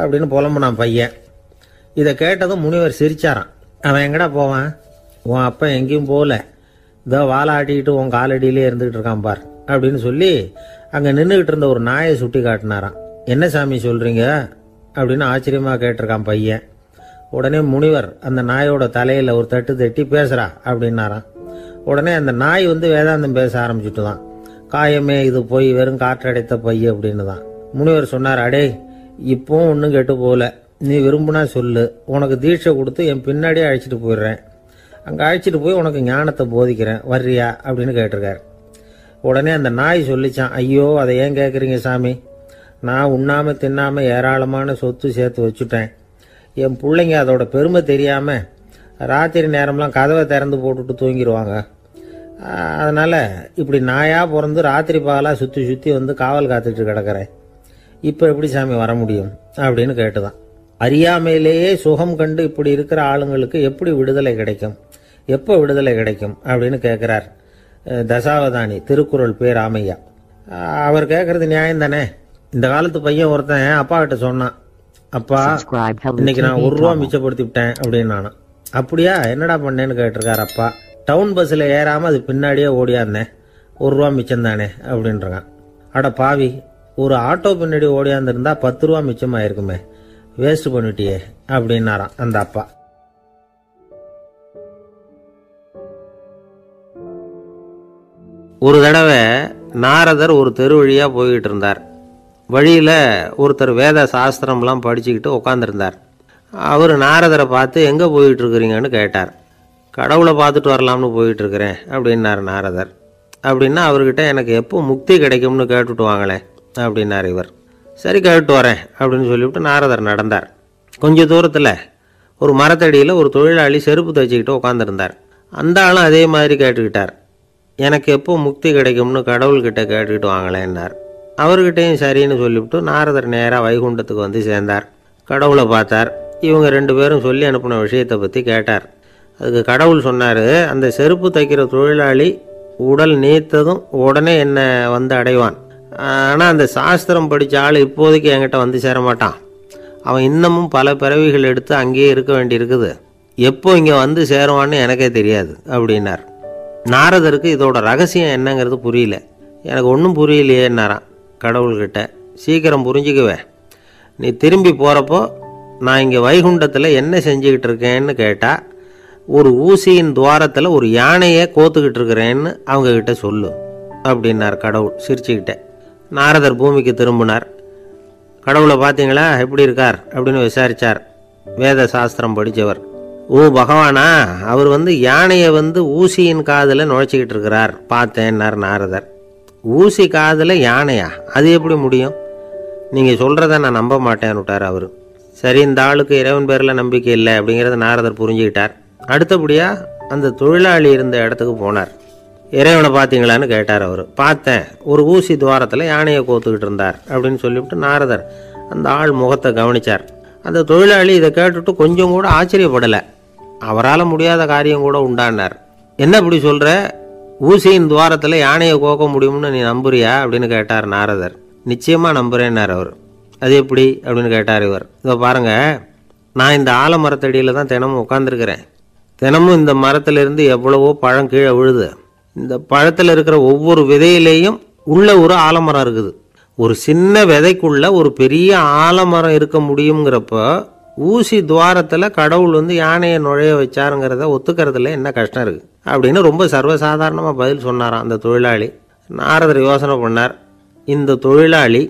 அப்படின்னு புலம்புனான் பையன். இதை கேட்டதும் முனிவர் சிரிச்சாரான். அவன் எங்கடா போவான்? உன் அப்பா எங்கேயும் போகல, இதோ வாழை ஆட்டிக்கிட்டு உன் காலடியிலே இருந்துகிட்டு இருக்கான் பார் அப்படின்னு சொல்லி அங்கே நின்றுகிட்டு இருந்த ஒரு நாயை சுட்டி காட்டினாரான். என்ன சாமி சொல்றீங்க அப்படின்னு ஆச்சரியமாக கேட்டிருக்கான் பையன். உடனே முனிவர் அந்த நாயோட தலையில் ஒரு தட்டு தட்டி பேசுறா அப்படின்னாரான். உடனே அந்த நாய் வேதாந்தம் பேச ஆரம்பிச்சுட்டு தான். காயமே இது போய் வெறும் காற்றடைத்த பைய அப்படின்னு தான். முனிவர் சொன்னார், அடே இப்பவும் ஒன்றும் கெட்டு போகல, நீ விரும்புனா சொல்லு, உனக்கு தீட்சை கொடுத்து என் பின்னாடியே அழைச்சிட்டு போயிடுறேன், அங்கே அழைச்சிட்டு போய் உனக்கு ஞானத்தை போதிக்கிறேன், வர்றியா அப்படின்னு கேட்டிருக்காரு. உடனே அந்த நாய் சொல்லிச்சான், ஐயோ அதை ஏன் கேட்குறீங்க சாமி, நான் உண்ணாம தின்னாம ஏராளமான சொத்து சேர்த்து வச்சுட்டேன். என் பிள்ளைங்க அதோட பெருமை தெரியாம ராத்திரி நேரம்லாம் கதவை திறந்து போட்டுட்டு தூங்கிடுவாங்க. அதனால இப்படி நாயா பிறந்து ராத்திரி பகலாக சுற்றி சுற்றி காவல் காத்துட்டு கிடக்கிறேன். இப்போ எப்படி சாமி வர முடியும் அப்படின்னு கேட்டுதான். அறியாமையிலேயே சுகம் கண்டு இப்படி இருக்கிற ஆளுங்களுக்கு எப்படி விடுதலை கிடைக்கும், எப்போ விடுதலை கிடைக்கும் அப்படின்னு கேட்கிறார் தசாவதானி, திருக்குறள் பேர் ராமையா. அவர் கேட்கறது நியாயம் தானே. இந்த காலத்து பையன் ஒருத்தன் அப்பா கிட்ட சொன்னான், அப்பா இன்னைக்கு நான் 1 ரூபா மிச்சப்படுத்தி விட்டேன் அப்படின்னு. நானும் அப்படியா, என்னடா பண்ணேன்னு கேட்டிருக்காரு அப்பா. டவுன் பஸ்ஸில் ஏறாமல் அது பின்னாடியே ஓடியாந்தேன், 1 ரூபா மிச்சம் தானே அப்படின்றான். அட பாவி, ஒரு ஆட்டோ பின்னாடி ஓடியாந்துருந்தா 10 ரூபா மிச்சமாயிருக்குமே, வேஸ்ட் பண்ணிட்டியே அப்படின்னாராம் அந்த அப்பா. ஒரு தடவை நாரதர் ஒரு தெரு வழியாக போய்கிட்டு இருந்தார். வழியில் ஒருத்தர் வேத சாஸ்திரம்லாம் படிச்சுக்கிட்டு உட்காந்துருந்தார். அவர் நாரதரை பார்த்து எங்கே போயிட்டு இருக்கிறீங்கன்னு கேட்டார். கடவுளை பார்த்துட்டு வரலாம்னு போயிட்டுருக்கிறேன் அப்படின்னார் நாரதர். அப்படின்னா அவர்கிட்ட எனக்கு எப்போ முக்தி கிடைக்கும்னு கேட்டுட்டு வாங்களேன் அப்படின்னார் இவர். சரி கேட்டு வரேன் அப்படின்னு சொல்லிவிட்டு நாரதர் நடந்தார். கொஞ்சம் தூரத்தில் ஒரு மரத்தடியில் ஒரு தொழிலாளி செருப்பு தைச்சிக்கிட்டு உட்காந்துருந்தார். அந்த ஆளும் அதே மாதிரி கேட்டுக்கிட்டார். எனக்கு எப்போ முக்தி கிடைக்கும்னு கடவுள்கிட்ட கேட்டுக்கிட்டு வாங்களேன்னார். அவர்கிட்டையும் சரின்னு சொல்லிவிட்டு நாரதர் நேராக வைகுண்டத்துக்கு வந்து சேர்ந்தார். கடவுளை பார்த்தார். இவங்க 2 பேரும் சொல்லி அனுப்பின விஷயத்தை பற்றி கேட்டார். அதுக்கு கடவுள் சொன்னார், அந்த செருப்பு தைக்கிற தொழிலாளி உடல் நீத்ததும் உடனே என்னை வந்து அடைவான். ஆனால் அந்த சாஸ்திரம் படித்த ஆள் இப்போதைக்கு என்கிட்ட வந்து சேரமாட்டான். அவன் இன்னமும் பல பிறவிகள் எடுத்து அங்கேயே இருக்க வேண்டியிருக்குது. எப்போ இங்கே வந்து சேருவான்னு எனக்கே தெரியாது அப்படின்னார். நாரதருக்கு இதோட ரகசியம் என்னங்கிறது புரியல. எனக்கு ஒன்றும் புரியலையேன்னாரான் கடவுள்கிட்ட. சீக்கிரம் புரிஞ்சுக்குவேன், நீ திரும்பி போகிறப்போ நான் இங்கே வைகுண்டத்தில் என்ன செஞ்சுக்கிட்டு இருக்கேன்னு கேட்டால், ஒரு ஊசியின் துவாரத்தில் ஒரு யானையை கோத்துக்கிட்டு இருக்கிறேன்னு அவங்கக்கிட்ட சொல்லு அப்படின்னார் கடவுள் சிரிச்சுக்கிட்டே. நாரதர் பூமிக்கு திரும்பினார். கடவுளை பார்த்தீங்களா, எப்படி இருக்கார் அப்படின்னு விசாரித்தார். வேத சாஸ்திரம் படித்தவர். ஓ பகவானா, அவர் யானையை ஊசியின் காதில் நுழைச்சிக்கிட்டு இருக்கிறார் பார்த்தேன்னார் நாரதர். ஊசி காதில் யானையா, அது எப்படி முடியும்? நீங்கள் சொல்கிறத நான் நம்ப மாட்டேன்னு விட்டார் அவர். சரி, இந்த ஆளுக்கு இறைவன் பேரில் நம்பிக்கை இல்லை அப்படிங்கிறத நாரதர் புரிஞ்சுக்கிட்டார். அடுத்தபடியாக அந்த தொழிலாளி இருந்த இடத்துக்கு போனார். இறைவனை பார்த்தீங்களான்னு கேட்டார் அவர். பார்த்தேன், ஒரு ஊசி துவாரத்தில் யானையை கோத்துக்கிட்டு இருந்தார் அப்படின்னு சொல்லிவிட்டு நாரதர் அந்த ஆள் முகத்தை கவனித்தார். அந்த தொழிலாளி இதை கேட்டுட்டு கொஞ்சம் கூட ஆச்சரியப்படலை. அவரால் முடியாத காரியம் கூட உண்டானார். என்ன இப்படி சொல்கிற, ஊசியின் துவாரத்தில் யானையை கோக்க முடியும்னு நீ நம்புறியா அப்படின்னு கேட்டார் நாரதர். நிச்சயமாக நம்புகிறேன்னார் அவர். அது எப்படி அப்படின்னு கேட்டார் இவர். இதை பாருங்கள், நான் இந்த ஆலமரத்தடியில் தான் தினமும் உட்காந்துருக்கிறேன். தினமும் இந்த மரத்திலிருந்து எவ்வளவோ பழம் கீழே விழுது. இந்த பழத்தில் இருக்கிற ஒவ்வொரு விதையிலேயும் உள்ள ஒரு ஆலமரம் இருக்குது. ஒரு சின்ன விதைக்குள்ள ஒரு பெரிய ஆலமரம் இருக்க முடியுங்கிறப்ப ஊசி துவாரத்தில் கடவுள் யானையை நுழைய வச்சாருங்கிறத ஒத்துக்கிறதுல என்ன கஷ்டம் இருக்குது அப்படின்னு ரொம்ப சர்வசாதாரணமாக பதில் சொன்னாராம் அந்த தொழிலாளி. நாரதர் யோசனை பண்ணார். இந்த தொழிலாளி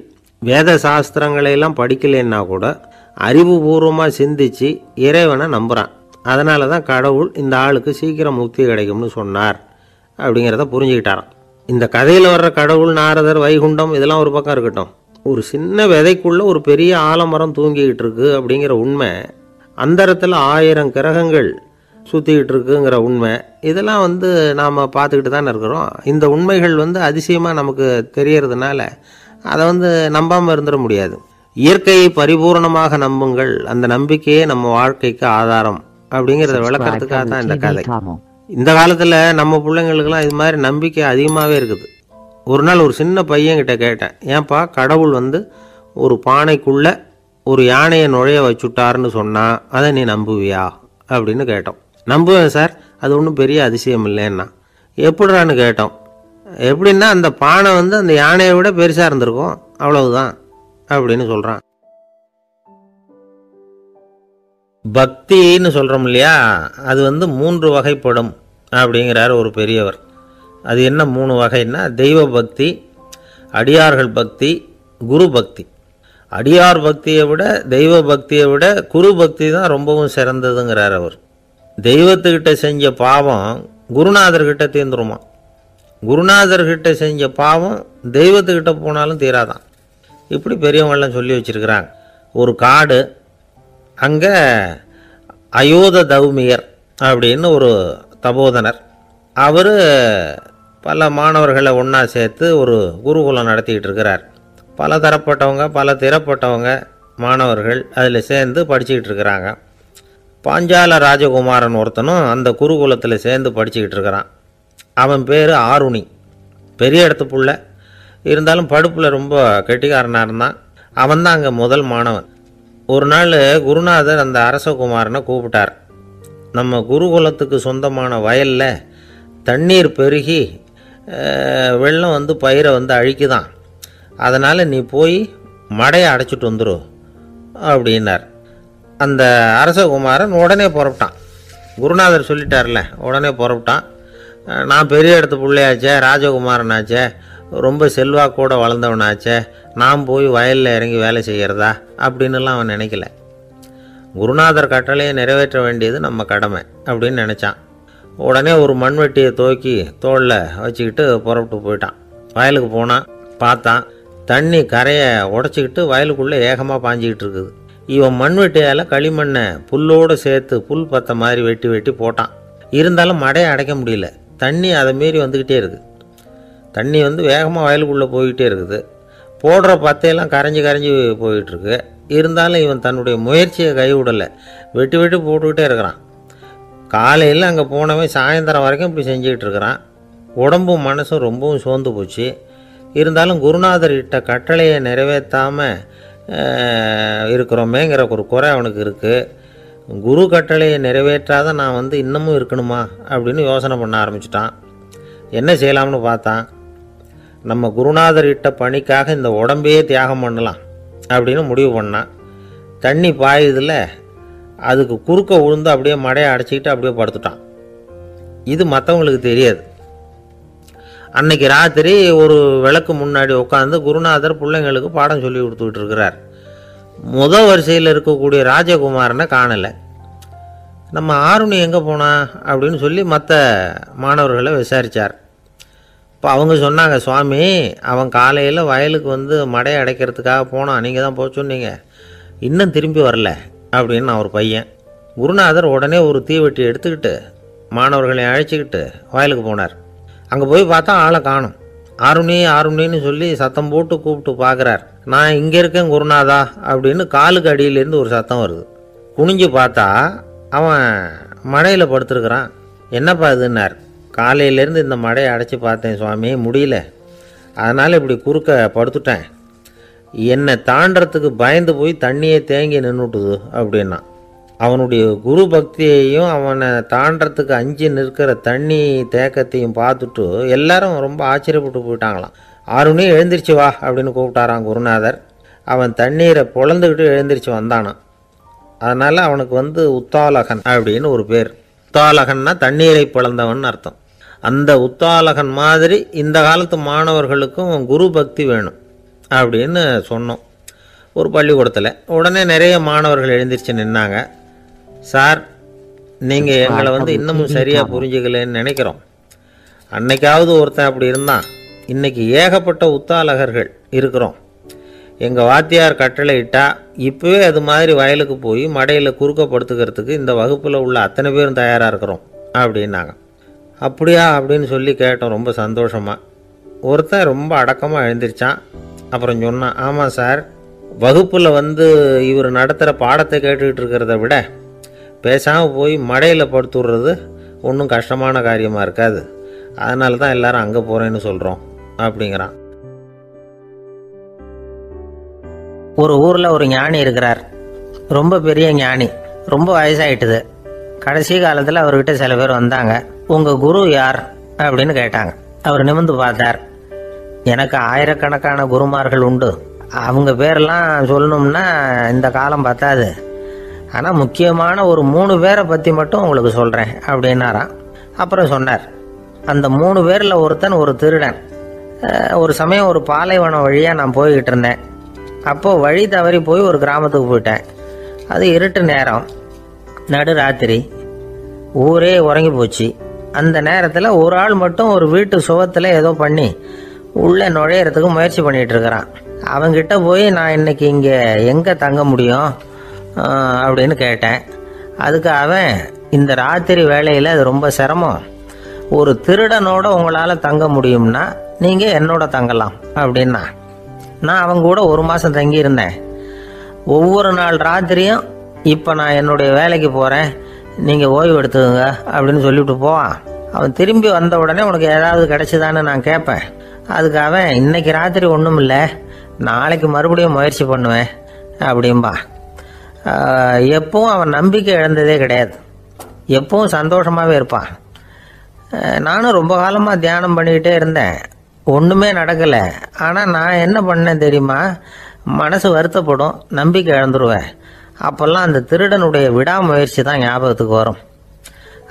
வேத சாஸ்திரங்களையெல்லாம் படிக்கலைன்னா கூட அறிவுபூர்வமாக சிந்திச்சு இறைவனை நம்புகிறான். அதனால தான் கடவுள் இந்த ஆளுக்கு சீக்கிரம் முக்தி கிடைக்கும்னு சொன்னார் அப்படிங்கிறத புரிஞ்சுக்கிட்டாராம். இந்த கதையில் வர்ற கடவுள், நாரதர், வைகுண்டம் இதெல்லாம் ஒரு பக்கம் இருக்கட்டும், ஒரு சின்ன விதைக்குள்ள ஒரு பெரிய ஆலமரம் தூங்கிக்கிட்டு இருக்கு அப்படிங்கிற உண்மை, அந்தரத்தில் 1000 கிரகங்கள் சுற்றிக்கிட்டு இருக்குங்கிற உண்மை, இதெல்லாம் நாம் பார்த்துக்கிட்டு தானே இருக்கிறோம். இந்த உண்மைகள் அதிசயமாக நமக்கு தெரியறதுனால அதை நம்பாமல் இருந்துட முடியாது. இயற்கையை பரிபூர்ணமாக நம்புங்கள், அந்த நம்பிக்கையே நம்ம வாழ்க்கைக்கு ஆதாரம் அப்படிங்கிறத விளக்கிறதுக்காக தான் இந்த கதை. இந்த காலத்தில் நம்ம பிள்ளைங்களுக்கெல்லாம் இது மாதிரி நம்பிக்கை அதிகமாகவே இருக்குது. ஒரு நாள் ஒரு சின்ன பையன்கிட்ட கேட்டேன், ஏன்பா கடவுள் ஒரு பானைக்குள்ளே ஒரு யானையை நுழைய வச்சுட்டாருன்னு சொன்னால் அதை நீ நம்புவியா அப்படின்னு கேட்டோம். நம்புவேன் சார், அது ஒன்றும் பெரிய அதிசயம் இல்லைன்னா. எப்படிறான்னு கேட்டோம். எப்படின்னா அந்த பானை அந்த யானையை விட பெருசாக இருந்திருக்கும், அவ்வளவுதான் அப்படின்னு சொல்கிறான். பக்தின்னு சொல்கிறோம் இல்லையா, அது 3 வகைப்படும் அப்படிங்கிறார் ஒரு பெரியவர். அது என்ன 3 வகைன்னா, தெய்வ பக்தி, அடியார்கள் பக்தி, குரு பக்தி. அடியார் பக்தியை விட தெய்வ பக்தியை விட குரு பக்தி தான் ரொம்பவும் சிறந்ததுங்கிறார் அவர். தெய்வத்துக்கிட்ட செஞ்ச பாவம் குருநாதர்கிட்ட தீர்ந்துருமா, குருநாதர்கிட்ட செஞ்ச பாவம் தெய்வத்துக்கிட்ட போனாலும் தீராதான். இப்படி பெரியவங்களாம் சொல்லி வச்சுருக்கிறாங்க. ஒரு காடு, அங்கே அயோத தௌமியர் அப்படின்னு ஒரு தபோதனர், அவர் பல மாணவர்களை ஒன்றா சேர்த்து ஒரு குருகுலம் நடத்திக்கிட்டு இருக்கிறார். பல தரப்பட்டவங்க, பல திறப்பட்டவங்க மாணவர்கள் அதில் சேர்ந்து படிச்சுக்கிட்டு இருக்கிறாங்க. பாஞ்சால ராஜகுமாரன் ஒருத்தனும் அந்த குருகுலத்தில் சேர்ந்து படிச்சுக்கிட்டு இருக்கிறான். அவன் பேர் ஆருணி. பெரிய இடத்து புள்ள, இருந்தாலும் படுப்பில் ரொம்ப கெட்டிக்காரனாக இருந்தான். அவன் தான் அங்கே முதல் மாணவன். ஒரு நாள் குருநாதர் அந்த அரசகுமாரனை கூப்பிட்டார். நம்ம குருகுலத்துக்கு சொந்தமான வயலில் தண்ணீர் பெருகி வெள்ளம் பயிரை அழிக்குதான். அதனால் நீ போய் மடையை அடைச்சிட்டு வந்துரு அப்படின்னார். அந்த அரசகுமாரன் உடனே புறப்பட்டான். குருநாதர் சொல்லிட்டார்ல, உடனே புறப்பட்டான். நான் பெரிய இடத்து பிள்ளையாச்சே, ராஜகுமாரனாச்சே, ரொம்ப செல்வாக்கூட வளர்ந்தவனாச்சே, நான் போய் வயலில் இறங்கி வேலை செய்கிறதா அப்படின்னுலாம் அவன் நினைக்கல. குருநாதர் கட்டளையை நிறைவேற்ற வேண்டியது நம்ம கடமை அப்படின்னு நினச்சான். உடனே ஒரு மண்வெட்டியை தூக்கி தோளில் வச்சுக்கிட்டு புறப்பட்டு போயிட்டான். வயலுக்கு போனான். பார்த்தான், தண்ணி கரையை உடச்சிக்கிட்டு வயலுக்குள்ளே ஏகமாக பாஞ்சிக்கிட்டு இருக்குது. இவன் மண்வெட்டியால் களிமண்ணை புல்லோடு சேர்த்து புல் பத்த மாதிரி வெட்டி வெட்டி போட்டான். இருந்தாலும் மடையை அடைக்க முடியல. தண்ணி அதை மீறி வந்துக்கிட்டே இருக்குது. தண்ணி வந்து வேகமாக வயலுக்குள்ளே போய்கிட்டே இருக்குது. போடுற பத்தையெல்லாம் கரைஞ்சி போயிட்டுருக்கு. இருந்தாலும் இவன் தன்னுடைய முயற்சியை கைவிடலை. வெட்டி வெட்டி போட்டுக்கிட்டே இருக்கிறான். காலையில் அங்கே போனவன் சாயந்தரம் வரைக்கும் இப்படி செஞ்சுக்கிட்டு இருக்கிறான். உடம்பும் மனசும் ரொம்பவும் சோர்ந்து போச்சு. இருந்தாலும் குருநாதர் இட்ட கட்டளையை நிறைவேற்றாமல் இருக்கிறோமேங்கிற ஒரு குறை அவனுக்கு இருக்குது. குரு கட்டளையை நிறைவேற்றாத நான் வந்து இன்னமும் இருக்கணுமா அப்படின்னு யோசனை பண்ண ஆரம்பிச்சிட்டான். என்ன செய்யலாம்னு பார்த்தான். நம்ம குருநாதர் இட்ட பணிக்காக இந்த உடம்பையே தியாகம் பண்ணலாம் அப்படின்னு முடிவு பண்ணான். தண்ணி பாயுதில் அதுக்கு குறுக்க விழுந்து அப்படியே மடையை அடைச்சிக்கிட்டு அப்படியே படுத்துட்டான். இது மற்றவங்களுக்கு தெரியாது. அன்னைக்கு ராத்திரி ஒரு விளக்கு முன்னாடி உட்காந்து குருநாதர் பிள்ளைங்களுக்கு பாடம் சொல்லி கொடுத்துக்கிட்டு இருக்கிறார். முதல் வரிசையில் இருக்கக்கூடிய ராஜகுமாரனை காணலை. நம்ம ஆருணி எங்கே போனா அப்படின்னு சொல்லி மற்ற மாணவர்களை விசாரித்தார். இப்போ அவங்க சொன்னாங்க, சுவாமி அவன் காலையில் வயலுக்கு வந்து மடையை அடைக்கிறதுக்காக போனான், நீங்கள் தான் போக சொன்னீங்க, இன்னும் திரும்பி வரல அப்படின்னு ஒரு பையன். குருநாதர் உடனே ஒரு தீவெட்டி எடுத்துக்கிட்டு மாணவர்களை அழைச்சிக்கிட்டு வயலுக்கு போனார். அங்கே போய் பார்த்தா ஆளை காணும். ஆருணின்னு சொல்லி சத்தம் போட்டு கூப்பிட்டு பார்க்குறார். நான் இங்கே இருக்கேன் குருநாதா அப்படின்னு காலுக்கு அடியிலேருந்து ஒரு சத்தம் வருது. குனிஞ்சு பார்த்தா அவன் மடையில் படுத்துருக்கிறான். என்னப்பா இதுன்னார். காலையிலேருந்து இந்த மடையை அடைச்சி பார்த்தேன் சுவாமி, முடியல, அதனால் இப்படி குறுக்க படுத்துட்டேன். என்னை தாண்டறதுக்கு பயந்து போய் தண்ணியை தேங்கி நின்றுட்டுது அப்படின்னா. அவனுடைய குரு பக்தியையும் அவனை தாண்டறதுக்கு அஞ்சு நிற்கிற தண்ணி தேக்கத்தையும் பார்த்துட்டு எல்லாரும் ரொம்ப ஆச்சரியப்பட்டு போயிட்டாங்களாம். ஆருணி எழுந்திரிச்சு வா அப்படின்னு கூப்பிட்டாரான் குருநாதர். அவன் தண்ணீரை பொழந்துக்கிட்டு எழுந்திரிச்சு வந்தானான். அதனால் அவனுக்கு வந்து உத்தாலகன் அப்படின்னு ஒரு பேர். உத்தாலகன்னா தண்ணீரை பிளந்தவன் அர்த்தம். அந்த உத்தாலகன் மாதிரி இந்த காலத்து மாணவர்களுக்கும் குரு பக்தி வேணும் அப்படின்னு சொன்னோம் ஒரு பள்ளிக்கூடத்தில். உடனே நிறைய மாணவர்கள் எழுந்திரிச்சு நின்னாங்க. சார், நீங்கள் எங்களை வந்து இன்னமும் சரியாக புரிஞ்சுக்கலன்னு நினைக்கிறோம். அன்னைக்காவது ஒருத்தன் அப்படி இருந்தான், இன்னைக்கு ஏகப்பட்ட உத்தாலகர்கள் இருக்கிறோம். எங்கள் வாத்தியார் கட்டளை இட்டா இப்போவே அது மாதிரி வயலுக்கு போய் மடையில் குறுக்கப்படுத்துக்கிறதுக்கு இந்த வகுப்பில் உள்ள அத்தனை பேரும் தயாராக இருக்கிறோம் அப்படின்னாங்க. அப்படியா அப்படின்னு சொல்லி கேட்டோம் ரொம்ப சந்தோஷமாக. ஒருத்தன் ரொம்ப அடக்கமாக எழுந்திரிச்சான். அப்புறம் சொன்னான், ஆமாம் சார், வகுப்பில் வந்து இவர் நடத்துகிற பாடத்தை கேட்டுக்கிட்டு இருக்கிறத விட பேசாமல் போய் மடையில் படுத்துடுறது ஒன்றும் கஷ்டமான காரியமாக இருக்காது, அதனால தான் எல்லாரும் அங்கே போகிறேன்னு சொல்கிறோம் அப்படிங்கிறான். ஒரு ஊரில் ஒரு ஞானி இருக்கிறார். ரொம்ப பெரிய ஞானி, ரொம்ப வயசாகிட்டுது. கடைசி காலத்தில் அவர்கிட்ட சில பேர் வந்தாங்க. உங்கள் குரு யார் அப்படின்னு கேட்டாங்க. அவர் நிமிர்ந்து பார்த்தார். எனக்கு ஆயிரக்கணக்கான குருமார்கள் உண்டு, அவங்க பேரெல்லாம் சொல்லணும்னா இந்த காலம் பத்தாது, ஆனால் முக்கியமான ஒரு 3 பேரை பற்றி மட்டும் உங்களுக்கு சொல்கிறேன் அப்படின்னாராம். அப்புறம் சொன்னார், அந்த 3 பேரில் ஒருத்தன் ஒரு திருடன். ஒரு சமயம் ஒரு பாலைவனம் வழியாக நான் போய்கிட்டு இருந்தேன். அப்போது வழி தவறி போய் ஒரு கிராமத்துக்கு போயிட்டேன். அது இருட்டு நேரம், நடு ராத்திரி, ஊரே உறங்கி போச்சு. அந்த நேரத்தில் ஒரு ஆள் மட்டும் ஒரு வீட்டு சுவத்தில் ஏதோ பண்ணி உள்ளே நுழையிறதுக்கு முயற்சி பண்ணிகிட்டு இருக்கிறான். அவங்கிட்ட போய் நான் இன்னைக்கு இங்கே எங்கே தங்க முடியும் அப்படின்னு கேட்டேன். அதுக்கு அவன், இந்த ராத்திரி வேளையில் அது ரொம்ப சிரமம், ஒரு திருடனோட உங்களால் தங்க முடியும்னா நீங்கள் என்னோட தங்கலாம் அப்படின்னா. நான் அவங்க கூட 1 மாதம் தங்கியிருந்தேன். ஒவ்வொரு நாள் ராத்திரியும் இப்போ நான் என்னுடைய வேலைக்கு போகிறேன், நீங்கள் ஓய்வு எடுத்துக்கோங்க அப்படின்னு சொல்லிவிட்டு போவான். அவன் திரும்பி வந்த உடனே உனக்கு ஏதாவது கிடைச்சிதான்னு நான் கேட்பேன். அதுக்கு அவன், இன்னைக்கு ராத்திரி ஒன்றும் இல்லை, நாளைக்கு மறுபடியும் முயற்சி பண்ணுவேன் அப்படின்பா. எப்பவும் அவன் நம்பிக்கை இழந்ததே கிடையாது, எப்பவும் சந்தோஷமாகவே இருப்பான். நானும் ரொம்ப காலமாக தியானம் பண்ணிக்கிட்டே இருந்தேன். ஒன்றுமே நடக்கலை. ஆனால் நான் என்ன பண்ணேன் தெரியுமா? மனசு வருத்தப்படும், நம்பிக்கை இழந்துருவேன். அப்போல்லாம் அந்த திருடனுடைய விடாமுயற்சி தான் ஞாபகத்துக்கு வரும்.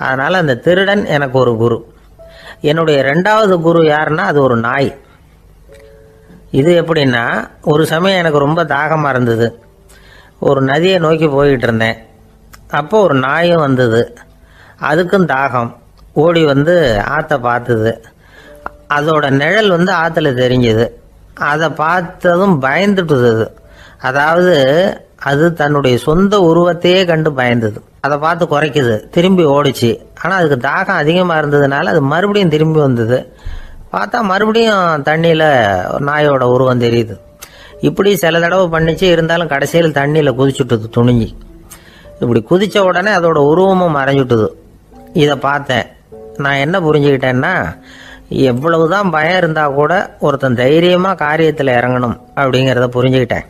அதனால் அந்த திருடன் எனக்கு ஒரு குரு. என்னுடைய 2வது குரு யாருன்னா அது ஒரு நாய். இது எப்படின்னா, ஒரு சமயம் எனக்கு ரொம்ப தாகமாக இருந்தது. ஒரு நதியை நோக்கி போய்கிட்டு இருந்தேன். அப்போ ஒரு நாயும் வந்தது. அதுக்கும் தாகம். ஓடி வந்து ஆற்றை பார்த்தது. அதோட நிழல் வந்து ஆற்றுல தெரிஞ்சுது. அதை பார்த்ததும் பயந்துட்டுது. அதாவது அது தன்னுடைய சொந்த உருவத்தையே கண்டு பயந்தது. அதை பார்த்து குறைக்குது, திரும்பி ஓடிச்சு. ஆனால் அதுக்கு தாகம் அதிகமாக இருந்ததுனால அது மறுபடியும் திரும்பி வந்தது. பார்த்தா மறுபடியும் தண்ணியில் நாயோட உருவம் தெரியுது. இப்படி சில தடவை பண்ணிச்சு. இருந்தாலும் கடைசியில் தண்ணியில் குதிச்சுட்டுது துணிஞ்சி. இப்படி குதித்த உடனே அதோட உருவமும் மறைஞ்சுட்டுது. இதை பார்த்தேன். நான் என்ன புரிஞ்சுக்கிட்டேன்னா, எவ்வளவுதான் பயம் இருந்தால் கூட ஒருத்தன் தைரியமாக காரியத்தில் இறங்கணும் அப்படிங்கிறத புரிஞ்சுக்கிட்டேன்.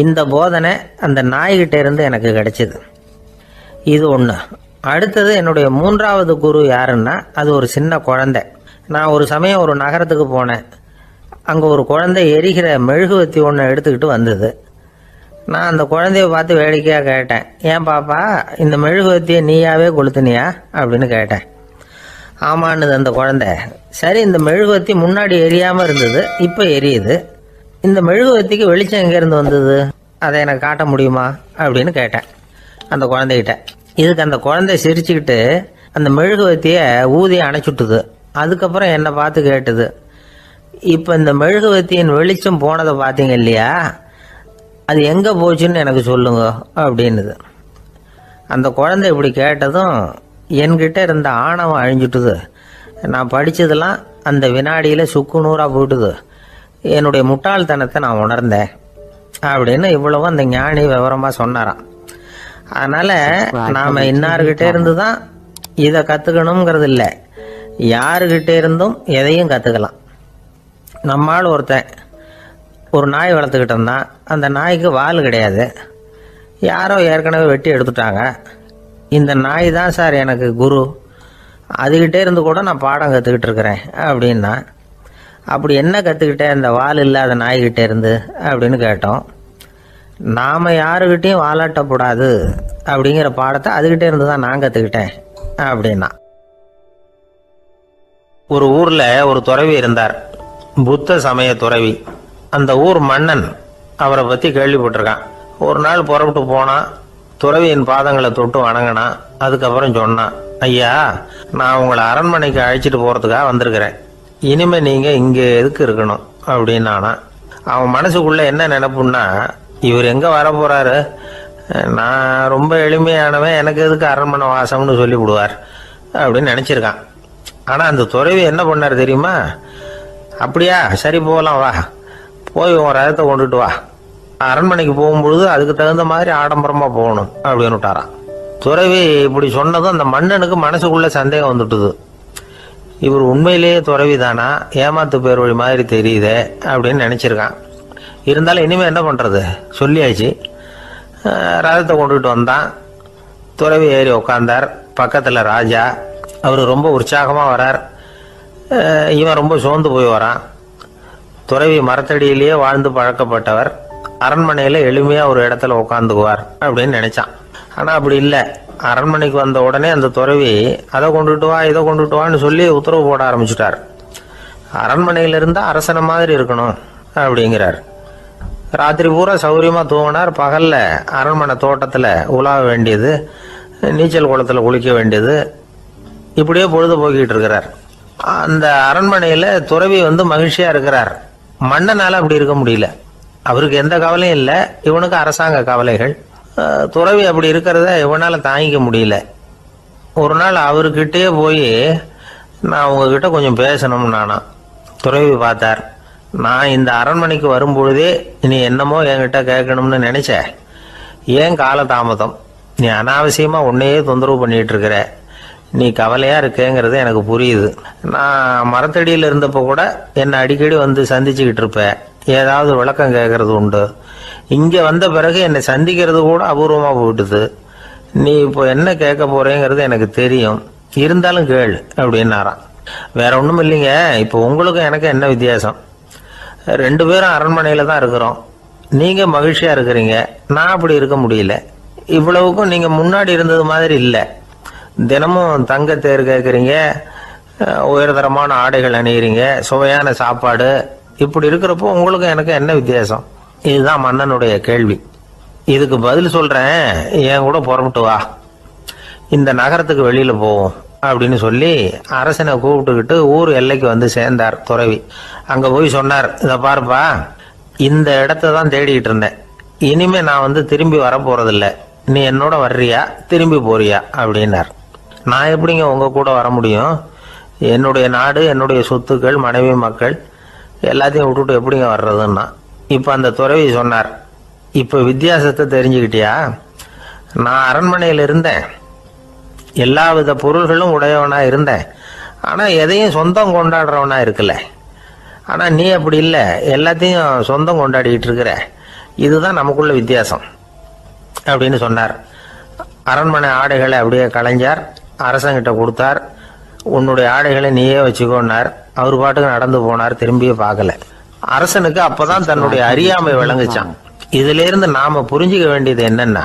இந்த போதனை அந்த நாய்கிட்ட இருந்து எனக்கு கிடைச்சிது. இது ஒன்று. அடுத்தது என்னுடைய 3வது குரு யாருன்னா அது ஒரு சின்ன குழந்தை. நான் ஒரு சமயம் ஒரு நகரத்துக்கு போனேன். அங்கே ஒரு குழந்தை எரிகிற மெழுகுவத்தி ஒன்று எடுத்துக்கிட்டு வந்தது. நான் அந்த குழந்தைய பார்த்து வேடிக்கையாக கேட்டேன், ஏன் பாப்பா இந்த மெழுகுவத்தியை நீயாவே கொளுத்துனியா அப்படின்னு கேட்டேன். ஆமான்னுது அந்த குழந்தை. சரி, இந்த மெழுகுவத்தி முன்னாடி எரியாமல் இருந்தது, இப்போ எரியுது. இந்த மெழுகுவத்திக்கு வெளிச்சம் எங்கேருந்து வந்தது, அதை எனக்கு காட்ட முடியுமா அப்படின்னு கேட்டேன் அந்த குழந்தைகிட்ட. இதுக்கு அந்த குழந்தை சிரிச்சுக்கிட்டு அந்த மெழுகுவத்தியை ஊதி அணைச்சுட்டுது. அதுக்கப்புறம் என்னை பார்த்து கேட்டுது, இப்போ இந்த மெழுகுவத்தியின் வெளிச்சம் போனதை பார்த்தீங்க இல்லையா, அது எங்கே போச்சுன்னு எனக்கு சொல்லுங்க அப்படின்னுது. அந்த குழந்தை இப்படி கேட்டதும் என்கிட்ட இருந்த ஆணவம் அழிஞ்சுட்டுது. நான் படித்ததெல்லாம் அந்த வினாடியில் சுக்கு நூறாக போயிட்டுது. என்னுடைய முட்டாள்தனத்தை நான் உணர்ந்தேன் அப்படின்னு இவ்வளவும் அந்த ஞானி விவரமாக சொன்னாராம். அதனால் நாம் இன்னார்கிட்ட இருந்து தான் இதை கற்றுக்கணுங்கிறது இல்லை, யாருக்கிட்ட இருந்தும் எதையும் கற்றுக்கலாம். நம்மால் ஒருத்தன் ஒரு நாய் வளர்த்துக்கிட்டு இருந்தான். அந்த நாய்க்கு வால் கிடையாது. யாரோ ஏற்கனவே வெட்டி எடுத்துட்டாங்க. இந்த நாய் தான் சார் எனக்கு குரு, அதுகிட்டே இருந்து கூட நான் பாடம் கற்றுக்கிட்டு இருக்கிறேன் அப்படின்னா. அப்படி என்ன கற்றுக்கிட்டேன் இந்த வால் இல்லாத நாய்கிட்டே இருந்து அப்படின்னு கேட்டோம். நாம் யாருக்கிட்டையும் வாலாட்டக்கூடாது அப்படிங்கிற பாடத்தை அதுகிட்டே இருந்து தான் நான் கற்றுக்கிட்டேன் அப்படின்னா. ஒரு ஊரில் ஒரு துறவி இருந்தார், புத்த சமய துறவி. அந்த ஊர் மன்னன் அவரை பற்றி கேள்விப்பட்டிருக்கான். ஒரு நாள் புறப்பட்டு போனான். துறவியின் பாதங்களை தொட்டு வணங்கினான். அதுக்கப்புறம் சொன்னான், ஐயா, நான் உங்களை அரண்மனைக்கு அழைச்சிட்டு போகிறதுக்காக வந்திருக்கிறேன். இனிமே நீங்கள் இங்கே எதுக்கு இருக்கணும் அப்படின்னானா. அவன் மனசுக்குள்ளே என்ன நினைப்புன்னா, இவர் எங்கே வர போகிறாரு, நான் ரொம்ப எளிமையானவன், எனக்கு எதுக்கு அரண்மனை வாசம்னு சொல்லி விடுவார் அப்படின்னு நினச்சிருக்கான். ஆனால் அந்த துறவி என்ன பண்ணார் தெரியுமா? அப்படியா, சரி போகலாம், வா, போய் உன் ரதத்தை கொண்டுட்டு வா, அரண்மனைக்கு போகும்பொழுது அதுக்கு தகுந்த மாதிரி ஆடம்பரமாக போகணும் அப்படின்னு விட்டாரான். துறவி இப்படி சொன்னதும் அந்த மன்னனுக்கு மனசுக்குள்ள சந்தேகம் வந்துட்டுது. இவர் உண்மையிலேயே துறவி தானா, ஏமாத்து பேர் வழி மாதிரி தெரியுதே அப்படின்னு நினச்சிருக்கான். இருந்தாலும் இனிமேல் என்ன பண்ணுறது, சொல்லியாச்சு. ரதத்தை கொண்டுகிட்டு வந்தான். துறவி ஏறி உட்காந்தார். பக்கத்தில் ராஜா. அவர் ரொம்ப உற்சாகமாக வரார். இவன் ரொம்ப சோர்ந்து போய் வரான். துறவி மரத்தடியிலேயே வாழ்ந்து பழக்கப்பட்டவர், அரண்மனையில் எளிமையாக ஒரு இடத்துல உட்காந்துக்குவார் அப்படின்னு நினச்சான். ஆனால் அப்படி இல்லை. அரண்மனைக்கு வந்த உடனே அந்த துறவி அதை கொண்டுட்டு வா, இதை கொண்டுட்டு வான்னு சொல்லி உத்தரவு போட ஆரம்பிச்சுட்டார். அரண்மனையில் இருந்தால் அரசனை மாதிரி இருக்கணும் அப்படிங்கிறார். ராத்திரி பூரா சௌரியமாக தூங்கினார். பகலில் அரண்மனை தோட்டத்தில் உலாவ வேண்டியது, நீச்சல் குளத்தில் குளிக்க வேண்டியது, இப்படியே பொழுது போக்கிட்டு இருக்கிறார். அந்த அரண்மனையில் துறவி மகிழ்ச்சியாக இருக்கிறார். மன்னனால் அப்படி இருக்க முடியல. அவருக்கு எந்த கவலையும் இல்லை, இவனுக்கு அரசாங்க கவலைகள். துறவி அப்படி இருக்கிறத இவனால் தாங்கிக்க முடியல. ஒரு நாள் அவர்கிட்டே போய், நான் உங்ககிட்ட கொஞ்சம் பேசணும் நானா. துறவி பார்த்தார். நான் இந்த அரண்மனைக்கு வரும்பொழுதே நீ என்னமோ என்கிட்ட கேட்கணும்னு நினைச்ச, ஏன் காலதாமதம், நீ அனாவசியமாக உன்னையே தொந்தரவு பண்ணிட்டு இருக்கிற, நீ கவலையாக இருக்கேங்கிறது எனக்கு புரியுது. நான் மரத்தடியில் இருந்தப்போ கூட என்னை அடிக்கடி சந்திச்சுக்கிட்டு இருப்பேன், ஏதாவது விளக்கம் கேட்கறது உண்டு. இங்கே வந்த பிறகு என்னை சந்திக்கிறது கூட அபூர்வமாக போயிட்டுது. நீ இப்போ என்ன கேட்க போறேங்கிறது எனக்கு தெரியும், இருந்தாலும் கேள் அப்படின்னாராம். வேற ஒன்றும் இல்லைங்க. இப்போ உங்களுக்கும் எனக்கு என்ன வித்தியாசம்? 2 பேரும் அரண்மனையில் தான் இருக்கிறோம். நீங்கள் மகிழ்ச்சியாக இருக்கிறீங்க, நான் அப்படி இருக்க முடியல. இவ்வளவுக்கும் நீங்கள் முன்னாடி இருந்தது மாதிரி இல்லை. தினமும் தங்க தேர் கேட்குறீங்க, உயர்தரமான ஆடைகள் அணிகிறீங்க, சுவையான சாப்பாடு. இப்படி இருக்கிறப்போ உங்களுக்கும் எனக்கு என்ன வித்தியாசம்? இதுதான் மன்னனுடைய கேள்வி. இதுக்கு பதில் சொல்கிறேன், என் கூட புறப்பட்டு வா, இந்த நகரத்துக்கு வெளியில் போவோம் அப்படின்னு சொல்லி அரசனை கூப்பிட்டுக்கிட்டு ஊர் எல்லைக்கு வந்து சேர்ந்தார் துறவி. அங்கே போய் சொன்னார், இதை பாருப்பா, இந்த இடத்த தான் தேடிட்டு இருந்தேன். இனிமே நான் வந்து திரும்பி வரப்போறதில்ல. நீ என்னோட வர்றியா திரும்பி போறியா அப்படின்னார். நான் எப்படிங்க உங்க கூட வர முடியும்? என்னுடைய நாடு, என்னுடைய சொத்துக்கள், மனைவி, மக்கள் எல்லாத்தையும் விட்டுட்டு எப்படிங்க வர்றதுன்னா. இப்போ அந்த துறவி சொன்னார், இப்போ வித்தியாசத்தை தெரிஞ்சுக்கிட்டியா? நான் அரண்மனையில் இருந்தேன், எல்லா வித பொருள்களும் உடையவனா இருந்தேன், ஆனால் எதையும் சொந்தம் கொண்டாடுறவனா இருக்கல. ஆனால் நீ அப்படி இல்லை, எல்லாத்தையும் சொந்தம் கொண்டாடிக்கிட்டு இருக்கிற. இதுதான் நமக்குள்ள வித்தியாசம் அப்படின்னு சொன்னார். அரண்மனை ஆடைகளை அப்படியே கலைஞ்சார், அரசங்கிட்ட கொடுத்தார். உன்னுடைய ஆடைகளை நீயே வச்சுக்கோன்னார். அவர் பாட்டுக்கு நடந்து போனார், திரும்பியே பார்க்கல. அரசனுக்கு அப்பதான் தன்னுடைய அறியாமை விளங்குச்சான். இதுல இருந்து நாம புரிஞ்சுக்க வேண்டியது என்னன்னா,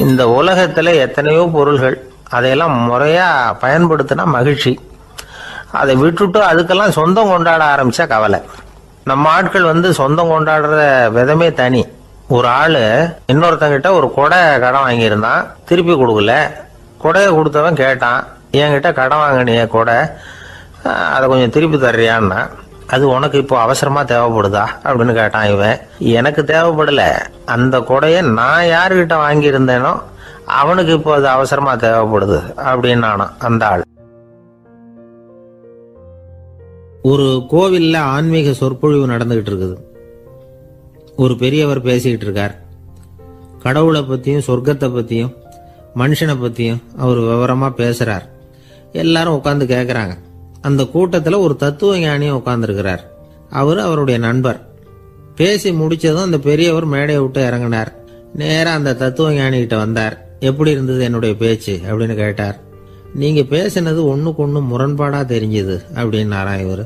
இந்த உலகத்துல எத்தனையோ பொருள்கள், அதையெல்லாம் முறையா பயன்படுத்தினா மகிழ்ச்சி. அதை விட்டுட்டு அதுக்கெல்லாம் சொந்தம் கொண்டாட ஆரம்பிச்சா கவலை. நம்ம ஆட்கள் வந்து சொந்தம் கொண்டாடுற விதமே தனி. ஒரு ஆளு இன்னொருத்தங்கிட்ட ஒரு கொடை கடன் வாங்கியிருந்தான், திருப்பி கொடுக்கல. கொடையை கொடுத்தவன் கேட்டான், என்கிட்ட கடன் வாங்கினிய கொடை, அதை கொஞ்சம் திருப்பி தர்றியான்னா. அது உனக்கு இப்போ அவசரமா தேவைப்படுதா அப்படின்னு கேட்டான் இவன். எனக்கு தேவைப்படல, அந்த கொடையை நான் யாருக்கிட்ட வாங்கியிருந்தேனோ அவனுக்கு இப்போ அது அவசரமா தேவைப்படுது அப்படின்னானா அந்த ஆள். ஒரு கோவில்ல ஆன்மீக சொற்பொழிவு நடந்துகிட்டு இருக்குது. ஒரு பெரியவர் பேசிக்கிட்டு இருக்கார். கடவுளை பத்தியும் சொர்க்கத்தை பத்தியும் மனுஷனை பத்தியும் அவர் விவரமா பேசுறார். எல்லாரும் உட்காந்து கேட்கறாங்க. அந்த கூட்டத்துல ஒரு தத்துவ ஞானியும் உட்கார்ந்துருக்கிறார். அவரு அவருடைய நண்பர். பேசி முடிச்சதும் அந்த பெரியவர் மேடையை விட்டு இறங்கினார். நேரா அந்த தத்துவ ஞானி கிட்ட வந்தார். எப்படி இருந்தது என்னுடைய பேச்சு அப்படின்னு கேட்டார். நீங்க பேசினது ஒண்ணுக்கு ஒண்ணு முரண்பாடா தெரிஞ்சது அப்படின்னாராம் இவரு.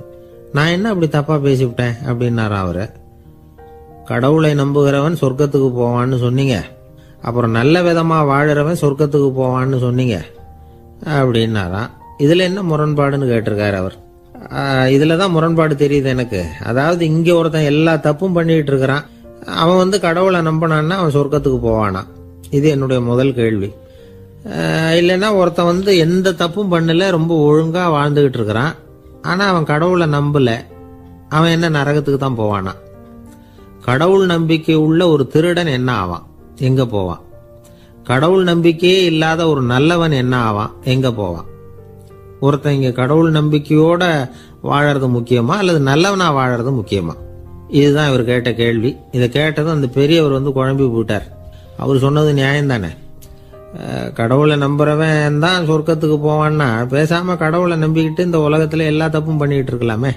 நான் என்ன அப்படி தப்பா பேசிவிட்டேன் அப்படின்னாராம் அவரு. கடவுளை நம்புகிறவன் சொர்க்கத்துக்கு போவான்னு சொன்னீங்க, அப்புறம் நல்ல விதமா வாழறவன் சொர்க்கத்துக்கு போவான்னு சொன்னீங்க அப்படின்னாராம். இதுல என்ன முரண்பாடுன்னு கேட்டிருக்காரு அவர். இதுலதான் முரண்பாடு தெரியுது எனக்கு. அதாவது இங்க ஒருத்தன் எல்லா தப்பும் பண்ணிட்டு இருக்கிறான், அவன் வந்து கடவுளை நம்பினான்னா அவன் சொர்க்கத்துக்கு போவானா? இது என்னுடைய முதல் கேள்வி. இல்லைன்னா ஒருத்தன் வந்து எந்த தப்பும் பண்ணல, ரொம்ப ஒழுங்கா வாழ்ந்துகிட்டு இருக்கிறான், ஆனா அவன் கடவுளை நம்பல, அவன் என்ன நரகத்துக்கு தான் போவானா? கடவுள் நம்பிக்கை உள்ள ஒரு திருடன் என்ன ஆவான், எங்க போவான்? கடவுள் நம்பிக்கையே இல்லாத ஒரு நல்லவன் என்ன ஆவான், எங்க போவான்? ஒருத்தன் இங்க கடவுள் நம்பிக்கையோட வாழறது முக்கியமா அல்லது நல்லவனா வாழறது முக்கியமா? இதுதான் இவர் கேட்ட கேள்வி. இதை கேட்டதும் அந்த பெரியவர் வந்து குழம்பி போயிட்டார். அவர் சொன்னது நியாயம் தானே. கடவுளை நம்புறவன் தான் சொர்க்கத்துக்கு போவான்னா பேசாம கடவுளை நம்பிக்கிட்டு இந்த உலகத்துல எல்லா தப்பும் பண்ணிட்டு இருக்கலாமே.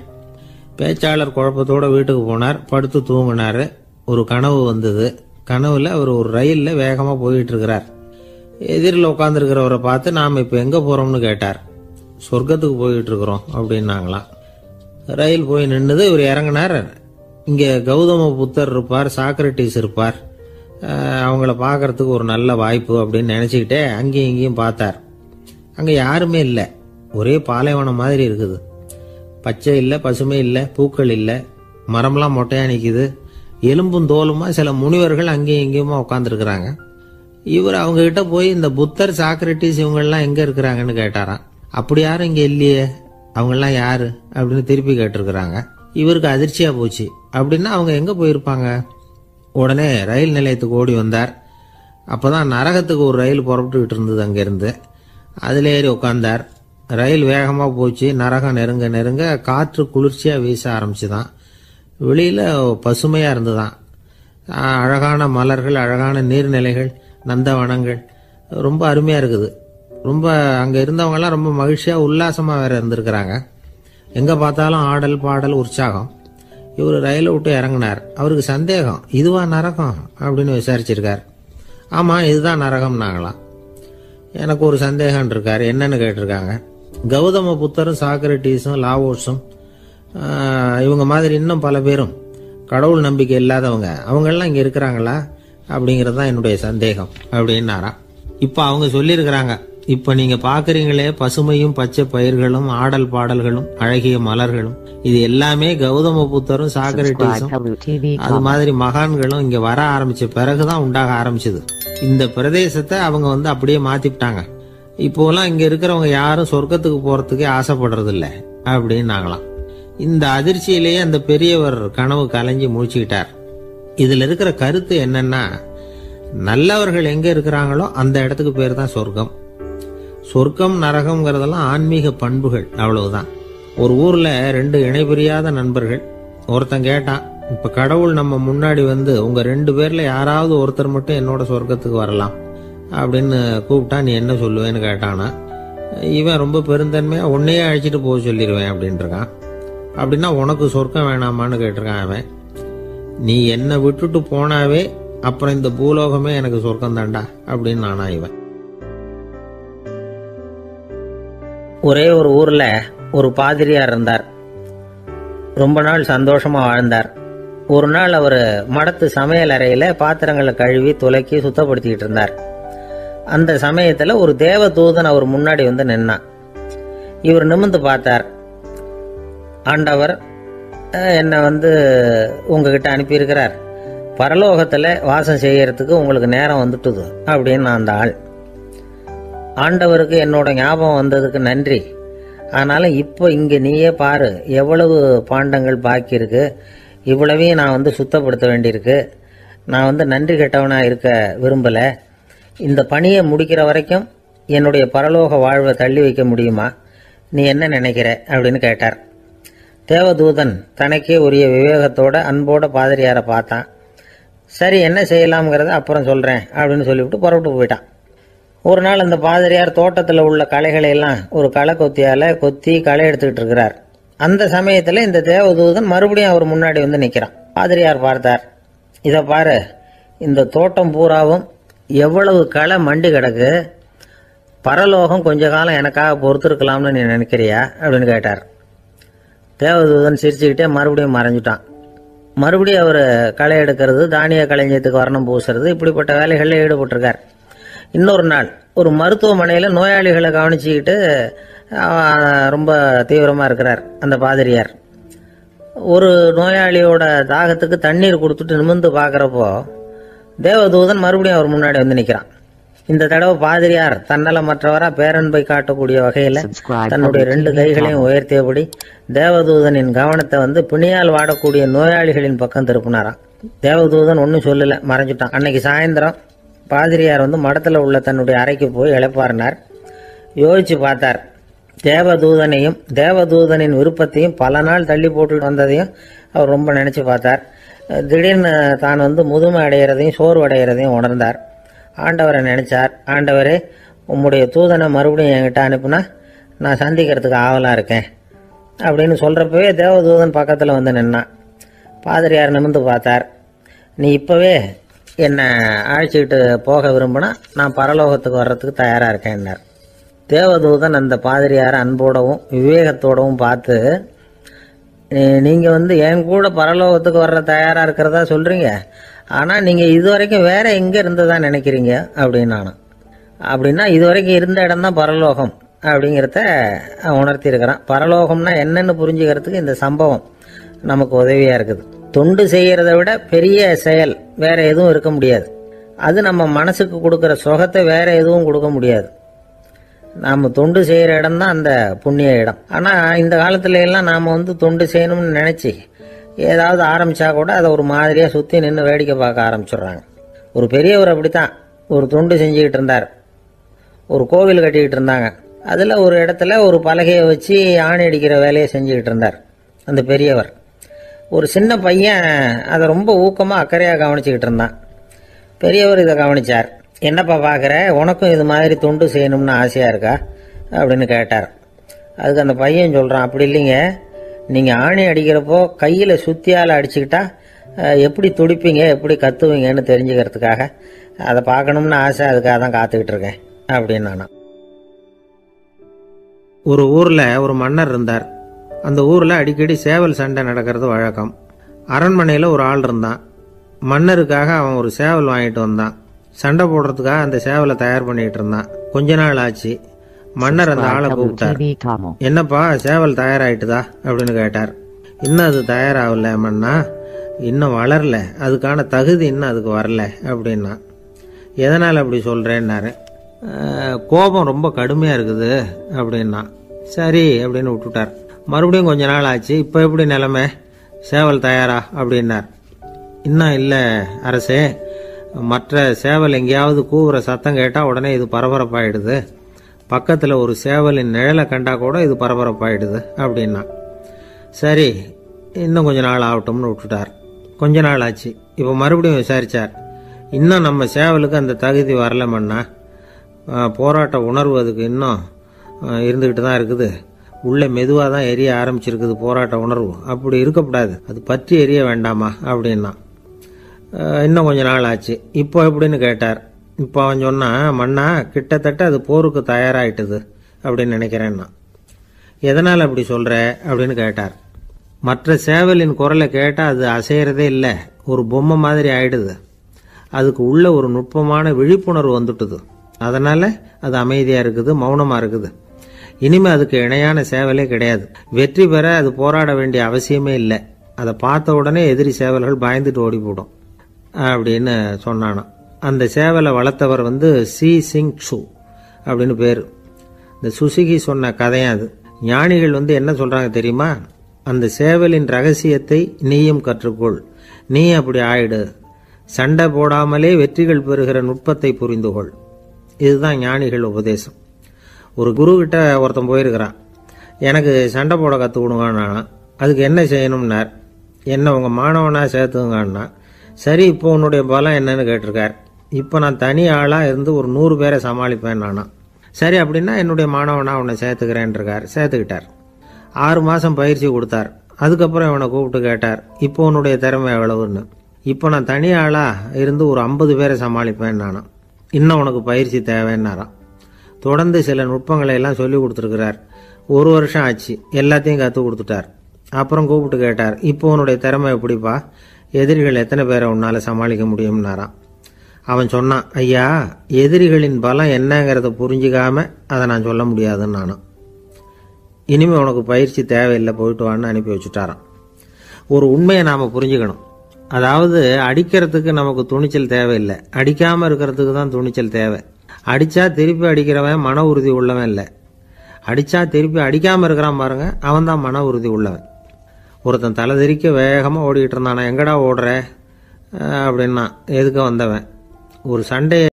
பேச்சாளர் குழப்பத்தோட வீட்டுக்கு போனார், படுத்து தூங்கினாரு. ஒரு கனவு வந்தது. கனவுல அவர் ஒரு ரயில்ல வேகமா போயிட்டு இருக்கிறார். எதிரில் உட்காந்துருக்கிறவரை பார்த்து நாம இப்ப எங்க போறோம்னு கேட்டார். சொர்க்கத்துக்கு போயிட்டு இருக்கிறோம் அப்படின்னாங்களாம். ரயில் போய் நின்னுது. இவர் இறங்கினார். இங்க கௌதம புத்தர் இருப்பார், சாக்ரட்டிஸ் இருப்பார், அவங்கள பார்க்கறதுக்கு ஒரு நல்ல வாய்ப்பு அப்படின்னு நினைச்சுக்கிட்டே அங்கேயும் இங்கேயும் பார்த்தார். அங்க யாருமே இல்லை, ஒரே பாலைவனம் மாதிரி இருக்குது. பச்சை இல்லை, பசுமை இல்லை, பூக்கள் இல்லை, மரம்லாம் மொட்டையா நிக்குது. எலும்பும் தோலுமா சில முனிவர்கள் அங்கேயும் இங்கேயுமா உட்காந்துருக்குறாங்க. இவர் அவங்க கிட்ட போய் இந்த புத்தர், சாக்ரட்டிஸ் இவங்கெல்லாம் எங்க இருக்கிறாங்கன்னு கேட்டாராம். அப்படி யாரும் இங்க இல்லையே, அவங்கெல்லாம் யாரு அப்படின்னு திருப்பி கேட்டிருக்கிறாங்க. இவருக்கு அதிர்ச்சியா போச்சு. அப்படின்னா அவங்க எங்க போயிருப்பாங்க? உடனே ரயில் நிலையத்துக்கு ஓடி வந்தார். அப்பதான் நரகத்துக்கு ஒரு ரயில் புறப்பட்டுக்கிட்டு இருந்தது அங்கிருந்து. அதுல ஏறி உட்கார்ந்தார். ரயில் வேகமா போச்சு. நரகம் நெருங்க நெருங்க காற்று குளிர்ச்சியா வீச ஆரம்பிச்சுதான். வெளியில பசுமையா இருந்துதான். அழகான மலர்கள், அழகான நீர்நிலைகள், நந்தவனங்கள், ரொம்ப அருமையா இருக்குது. ரொம்ப அங்க இருந்தவங்க எல்லாம் ரொம்ப மகிழ்ச்சியா உல்லாசமா வேற இருந்திருக்கிறாங்க. எங்க பார்த்தாலும் ஆடல் பாடல் உற்சாகம். இவர் ரயிலை விட்டு இறங்கினார். அவருக்கு சந்தேகம், இதுவா நரகம் அப்படின்னு விசாரிச்சிருக்கார். ஆமா இதுதான் நரகம் நாங்களாம். எனக்கு ஒரு சந்தேகம் இருக்காரு, என்னன்னு கேட்டிருக்காங்க. கௌதம புத்தரும் சாக்ரட்டிஸும் லாவோஸும் இவங்க மாதிரி இன்னும் பல பேரும் கடவுள் நம்பிக்கை இல்லாதவங்க அவங்கெல்லாம் இங்கே இருக்கிறாங்களா அப்படிங்கிறது தான் என்னுடைய சந்தேகம் அப்படின்னாராம். இப்போ அவங்க சொல்லியிருக்கிறாங்க, இப்போ நீங்கள் பார்க்குறீங்களே பசுமையும் பச்சை பயிர்களும் ஆடல் பாடல்களும் அழகிய மலர்களும் இது எல்லாமே கௌதம புத்தரும் சாக்ரட்டிஸும் அது மாதிரி மகான்களும் இங்கே வர ஆரம்பிச்ச பிறகுதான் உண்டாக ஆரம்பிச்சது. இந்த பிரதேசத்தை அவங்க அப்படியே மாத்திவிட்டாங்க. இப்போலாம் இங்க இருக்கிறவங்க யாரும் சொர்க்கத்துக்கு போறதுக்கே ஆசைப்படுறது இல்லை அப்படின்னாங்களாம். இந்த அதிர்ச்சியிலேயே அந்த பெரியவர் கனவு கலைஞ்சி முழிச்சுக்கிட்டார். இதுல இருக்கிற கருத்து என்னன்னா, நல்லவர்கள் எங்க இருக்கிறாங்களோ அந்த இடத்துக்கு பேர் தான் சொர்க்கம். சொர்க்கம் நரகம்ங்கிறதெல்லாம் ஆன்மீக பண்புகள், அவ்வளவுதான். ஒரு ஊர்ல 2 இணைபிரியாத நண்பர்கள். ஒருத்தன் கேட்டான், இப்ப கடவுள் நம்ம முன்னாடி உங்க 2 பேர்ல யாராவது ஒருத்தர் மட்டும் என்னோட சொர்க்கத்துக்கு வரலாம் அப்படின்னு கூப்பிட்டா நீ என்ன சொல்லுவேன்னு கேட்டானா. இவன் ரொம்ப பெருந்தன்மையா உன்னையே அழைச்சிட்டு போக சொல்லிடுவேன் அப்படின்னு இருக்கான். அப்படின்னா உனக்கு சொர்க்கம் வேணாமான்னு கேட்டிருக்கான் அவன். நீ என்னை விட்டுட்டு போனாவே அப்புறம் இந்த பூலோகமே எனக்கு சொர்க்கம் தாண்டா அப்படின்னு நானா இவன். ஒரே ஒரு ஊர்ல ஒரு பாதிரியார் இருந்தார். ரொம்ப நாள் சந்தோஷமா வாழ்ந்தார். ஒரு நாள் அவர் மடத்து சமையல் அறையில பாத்திரங்களை கழுவி துலக்கி சுத்தப்படுத்திக்கிட்டு இருந்தார். அந்த சமயத்துல ஒரு தேவ தூதன் அவர் முன்னாடி நின்னான். இவர் நிமிர்ந்து பார்த்தார். ஆண்டவர் என்னை உங்ககிட்ட அனுப்பியிருக்கிறார், பரலோகத்துல வாசம் செய்யறதுக்கு உங்களுக்கு நேரம் வந்துட்டுது அப்படின்னு அந்த ஆள். ஆண்டவருக்கு என்னோட ஞாபகம் வந்ததுக்கு நன்றி. ஆனாலும் இப்போ இங்க நீயே பாரு, எவ்வளவு பாண்டங்கள் பாக்கி இருக்கு, இவ்வளவையும் நான் சுத்தப்படுத்த வேண்டியிருக்கு. நான் நன்றி கெட்டவனா இருக்க விரும்பல. இந்த பணியை முடிக்கிற வரைக்கும் என்னுடைய பரலோக வாழ்வை தள்ளி வைக்க முடியுமா? நீ என்ன நினைக்கிற அப்படின்னு கேட்டார். தேவதூதன் தனக்கே உரிய விவேகத்தோட அன்போட பாதிரியாரை பார்த்தான். சரி, என்ன செய்யலாம்ங்கிறத அப்புறம் சொல்றேன் அப்படின்னு சொல்லிவிட்டு புறப்பட்டு போயிட்டான். ஒரு நாள் அந்த பாதிரியார் தோட்டத்தில் உள்ள களைகளை எல்லாம் ஒரு களை கொத்தியால கொத்தி களை எடுத்துக்கிட்டு இருக்கிறார். அந்த சமயத்துல இந்த தேவதூதன் மறுபடியும் அவர் முன்னாடி நிக்கிறான். பாதிரியார் பார்த்தார். இதை பாரு, இந்த தோட்டம் பூராவும் எவ்வளவு களை மண்டி கிடக்கு, பரலோகம் கொஞ்ச காலம் எனக்காக பொறுத்திருக்கலாம்னு நீ நினைக்கிறியா அப்படின்னு கேட்டார். தேவதூதன் சிரிச்சுக்கிட்டே மறுபடியும் மறைஞ்சிட்டான். மறுபடியும் அவர் களை எடுக்கிறது, தானிய களஞ்சியத்துக்கு வர்ணம் பூசுறது, இப்படிப்பட்ட வேலைகளில் ஈடுபட்டிருக்கார். இன்னொரு நாள் ஒரு மருத்துவமனையில் நோயாளிகளை கவனிச்சுக்கிட்டு ரொம்ப தீவிரமாக இருக்கிறார் அந்த பாதிரியார். ஒரு நோயாளியோட தாகத்துக்கு தண்ணீர் கொடுத்துட்டு நிமிர்ந்து பார்க்குறப்போ தேவதூதன் மறுபடியும் அவர் முன்னாடி நிற்கிறான். இந்த தடவை பாதிரியார் தன்னலமற்றவரா பேரன்பை காட்டக்கூடிய வகையில் தன்னுடைய 2 கைகளையும் உயர்த்தியபடி தேவதூதனின் கவனத்தை பிணியால் வாடக்கூடிய நோயாளிகளின் பக்கம் திருப்பினாராம். தேவதூதன் ஒன்றும் சொல்லல, மறைஞ்சிட்டான். அன்னைக்கு சாயந்தரம் பாதிரியார் மடத்தில் உள்ள தன்னுடைய அறைக்கு போய் இளைப்பாறினார். யோசிச்சு பார்த்தார். தேவதூதனையும் தேவதூதனின் விருப்பத்தையும் பல நாள் தள்ளி போட்டு வந்ததையும் அவர் ரொம்ப நினைச்சு பார்த்தார். திடீர்னு தான் முதுமை அடைகிறதையும் சோர்வு அடைகிறதையும் உணர்ந்தார். ஆண்டவரை நினைச்சார். ஆண்டவரே, உம்முடைய தூதனை மறுபடியும் என்கிட்ட அனுப்புனா நான் சந்திக்கிறதுக்கு ஆவலா இருக்கேன் அப்படின்னு சொல்றப்பவே தேவதூதன் பக்கத்துல நின்னான். பாதிரியார் நிமிர்ந்து பார்த்தார். நீ இப்பவே என்னை அழைச்சிக்கிட்டு போக விரும்பினா நான் பரலோகத்துக்கு வர்றதுக்கு தயாரா இருக்கேன்னார். தேவதூதன் அந்த பாதிரியாரை அன்போடவும் விவேகத்தோடவும் பார்த்து, நீங்க என் கூட பரலோகத்துக்கு வர்ற தயாரா இருக்கிறதா சொல்றீங்க, ஆனா நீங்க இதுவரைக்கும் வேற எங்க இருந்ததா நினைக்கிறீங்க அப்படின்னா, அப்படின்னா இதுவரைக்கும் இருந்த இடம் தான் பரலோகம் அப்படிங்கிறத உணர்த்தி இருக்கிறான். பரலோகம்னா என்னன்னு புரிஞ்சுக்கிறதுக்கு இந்த சம்பவம் நமக்கு உதவியா இருக்குது. தொண்டு செய்யறதை விட பெரிய செயல் வேற எதுவும் இருக்க முடியாது. அது நம்ம மனசுக்கு கொடுக்கற சுகத்தை வேற எதுவும் கொடுக்க முடியாது. நாம தொண்டு செய்யற இடம் தான் அந்த புண்ணிய இடம். ஆனா இந்த காலத்துல எல்லாம் நாம தொண்டு செய்யணும்னு நினைச்சு ஏதாவது ஆரம்பிச்சா கூட அதை ஒரு மாதிரியா சுத்தி நின்று வேடிக்கை பார்க்க ஆரம்பிச்சிடுறாங்க. ஒரு பெரியவர் அப்படித்தான் ஒரு தொண்டு செஞ்சுக்கிட்டு இருந்தார். ஒரு கோவில் கட்டிக்கிட்டு இருந்தாங்க. அதுல ஒரு இடத்துல ஒரு பலகையை வச்சு ஆணி அடிக்கிற வேலையை செஞ்சுக்கிட்டு இருந்தார் அந்த பெரியவர். ஒரு சின்ன பையன் அதை ரொம்ப ஊக்கமா அக்கறையா கவனிச்சுக்கிட்டு இருந்தான். பெரியவர் இதை கவனிச்சார். என்னப்பா பார்க்குற, உனக்கும் இது மாதிரி தொண்டு செய்யணும்னு ஆசையா இருக்கா அப்படின்னு கேட்டார். அதுக்கு அந்த பையன் சொல்றான், அப்படி இல்லைங்க, நீங்க ஆணி அடிக்கிறப்போ கையில சுத்தியால அடிச்சுக்கிட்டா எப்படி துடிப்பீங்க, எப்படி கத்துவீங்கன்னு தெரிஞ்சுக்கிறதுக்காக அதை பார்க்கணும்னு ஆசை, அதுக்காக தான் காத்துக்கிட்டு இருக்கேன் அப்படின்னு நானா. ஒரு ஊரில் ஒரு மன்னர் இருந்தார். அந்த ஊரில் அடிக்கடி சேவல் சண்டை நடக்கிறது வழக்கம். அரண்மனையில் ஒரு ஆள் இருந்தான். மன்னருக்காக அவன் ஒரு சேவல் வாங்கிட்டு வந்தான். சண்டை போடுறதுக்காக அந்த சேவலை தயார் பண்ணிட்டு இருந்தான். கொஞ்ச நாள் ஆச்சு. மன்னர் அந்த ஆளை கூப்பிட்டார். என்னப்பா சேவல் தயாராகிட்டுதா அப்படின்னு கேட்டார். இன்னும் அது தயாராகல மன்னா, இன்னும் வளரல, அதுக்கான தகுதி இன்னும் அதுக்கு வரல அப்படின்னா. எதனால் அப்படி சொல்கிறேன்னாரு. கோபம் ரொம்ப கடுமையாக இருக்குது அப்படின்னா. சரி அப்படின்னு விட்டுட்டார். மறுபடியும் கொஞ்ச நாள் ஆச்சு. இப்போ எப்படி நிலைமை, சேவல் தயாரா அப்படின்னார். இன்னும் இல்லை அரசே, மற்ற சேவல் எங்கேயாவது கூவுற சத்தம் கேட்டால் உடனே இது பரபரப்பாயிடுது. பக்கத்தில் ஒரு சேவலின் நிழலை கண்டா கூட இது பரபரப்பாயிடுது அப்படின்னா. சரி இன்னும் கொஞ்ச நாள் ஆகட்டும்னு விட்டுட்டார். கொஞ்ச நாள் ஆச்சு. இப்போ மறுபடியும் விசாரித்தார். இன்னும் நம்ம சேவலுக்கு அந்த தகுதி வரலமன்னா, போராட்ட உணர்வு அதுக்கு இன்னும் இருந்துக்கிட்டு தான் இருக்குது. உள்ளே மெதுவாக தான் எரிய ஆரம்பிச்சிருக்குது போராட்ட உணர்வு. அப்படி இருக்கக்கூடாது, அது பற்றி எரிய வேண்டாமா அப்படின்னா. இன்னும் கொஞ்ச நாள் ஆச்சு. இப்போ எப்படின்னு கேட்டார். இப்போ அவன் சொன்னான், மன்னா கிட்டத்தட்ட அது போருக்கு தயாராகிட்டுது அப்படின்னு நினைக்கிறேன்னா. எதனால் அப்படி சொல்கிற அப்படின்னு கேட்டார். மற்ற சேவலின் குரலை கேட்டால் அது அசைகிறதே இல்லை, ஒரு பொம்மை மாதிரி ஆயிடுது. அதுக்கு உள்ள ஒரு நுட்பமான விழிப்புணர்வு வந்துட்டுது. அதனால் அது அமைதியாக இருக்குது, மௌனமாக இருக்குது. இனிமேல் அதுக்கு இணையான சேவலே கிடையாது. வெற்றி பெற அது போராட வேண்டிய அவசியமே இல்லை. அதை பார்த்த உடனே எதிரி சேவல்கள் பயந்துட்டு ஓடி போடும் அப்படின்னு சொன்னானா. அந்த சேவலை வளர்த்தவர் சி சிங் சு அப்படின்னு பேர். இந்த சுசுகி சொன்ன கதையும் அது. ஞானிகள் என்ன சொல்கிறாங்க தெரியுமா? அந்த சேவலின் ரகசியத்தை நீயும் கற்றுக்கொள், நீ அப்படி ஆயிடு, சண்டை போடாமலே வெற்றிகள் பெறுகிற நுட்பத்தை புரிந்துகொள். இதுதான் ஞானிகள் உபதேசம். ஒரு குருக்கிட்ட ஒருத்தன் போயிருக்கிறான். எனக்கு சண்டை போட கற்றுக்கணுங்கன்னா. அதுக்கு என்ன செய்யணும்னார். என்ன உங்கள் மாணவனாக சேர்த்துங்கண்ணா. சரி இப்போ உன்னுடைய பலம் என்னன்னு கேட்டிருக்கார். இப்போ நான் தனி ஆளாக இருந்து ஒரு 100 பேரை சமாளிப்பேன் நானா. சரி அப்படின்னா என்னுடைய மாணவனாக உன்னை சேர்த்துக்கிறேன்ருக்கார். சேர்த்துக்கிட்டார். 6 மாதம் பயிற்சி கொடுத்தார். அதுக்கப்புறம் இவனை கூப்பிட்டு கேட்டார், இப்போ உன்னுடைய திறமை எவ்வளவுன்னு. இப்போ நான் தனி ஆளாக இருந்து ஒரு 50 பேரை சமாளிப்பேன் நானா. இன்னும் உனக்கு பயிற்சி தேவைன்னாராம். தொடர்ந்து சில நுட்பங்களை எல்லாம் சொல்லி கொடுத்துருக்கிறார். 1 வருஷம் ஆச்சு. எல்லாத்தையும் கற்றுக் கொடுத்துட்டார். அப்புறம் கூப்பிட்டு கேட்டார், இப்போ உன்னுடைய திறமை எப்படிப்பா, எதிரிகள் எத்தனை பேரை உன்னால் சமாளிக்க முடியும்னாராம். அவன் சொன்னான், ஐயா எதிரிகளின் பலம் என்னங்கிறத புரிஞ்சிக்காம அதை நான் சொல்ல முடியாதுன்னு நானும். இனிமேல் உனக்கு பயிற்சி தேவையில்லை, போயிட்டு வான்னு அனுப்பி வச்சுட்டாரான். ஒரு உண்மையை நாம் புரிஞ்சுக்கணும். அதாவது அடிக்கிறதுக்கு நமக்கு துணிச்சல் தேவையில்லை, அடிக்காமல் இருக்கிறதுக்கு தான் துணிச்சல் தேவை. அடித்தா திருப்பி அடிக்கிறவன் மன உறுதி உள்ளவன் இல்லை, அடித்தா திருப்பி அடிக்காமல் இருக்கிறான் பாருங்க, அவன் தான் மன உறுதி உள்ளவன். ஒருத்தன் தலை தெறிக்க வேகமாக ஓடிக்கிட்டு இருந்தானா. எங்கடா ஓடுற அப்படின்னா, எதுக்க வந்தவன். ஒரு சண்டையை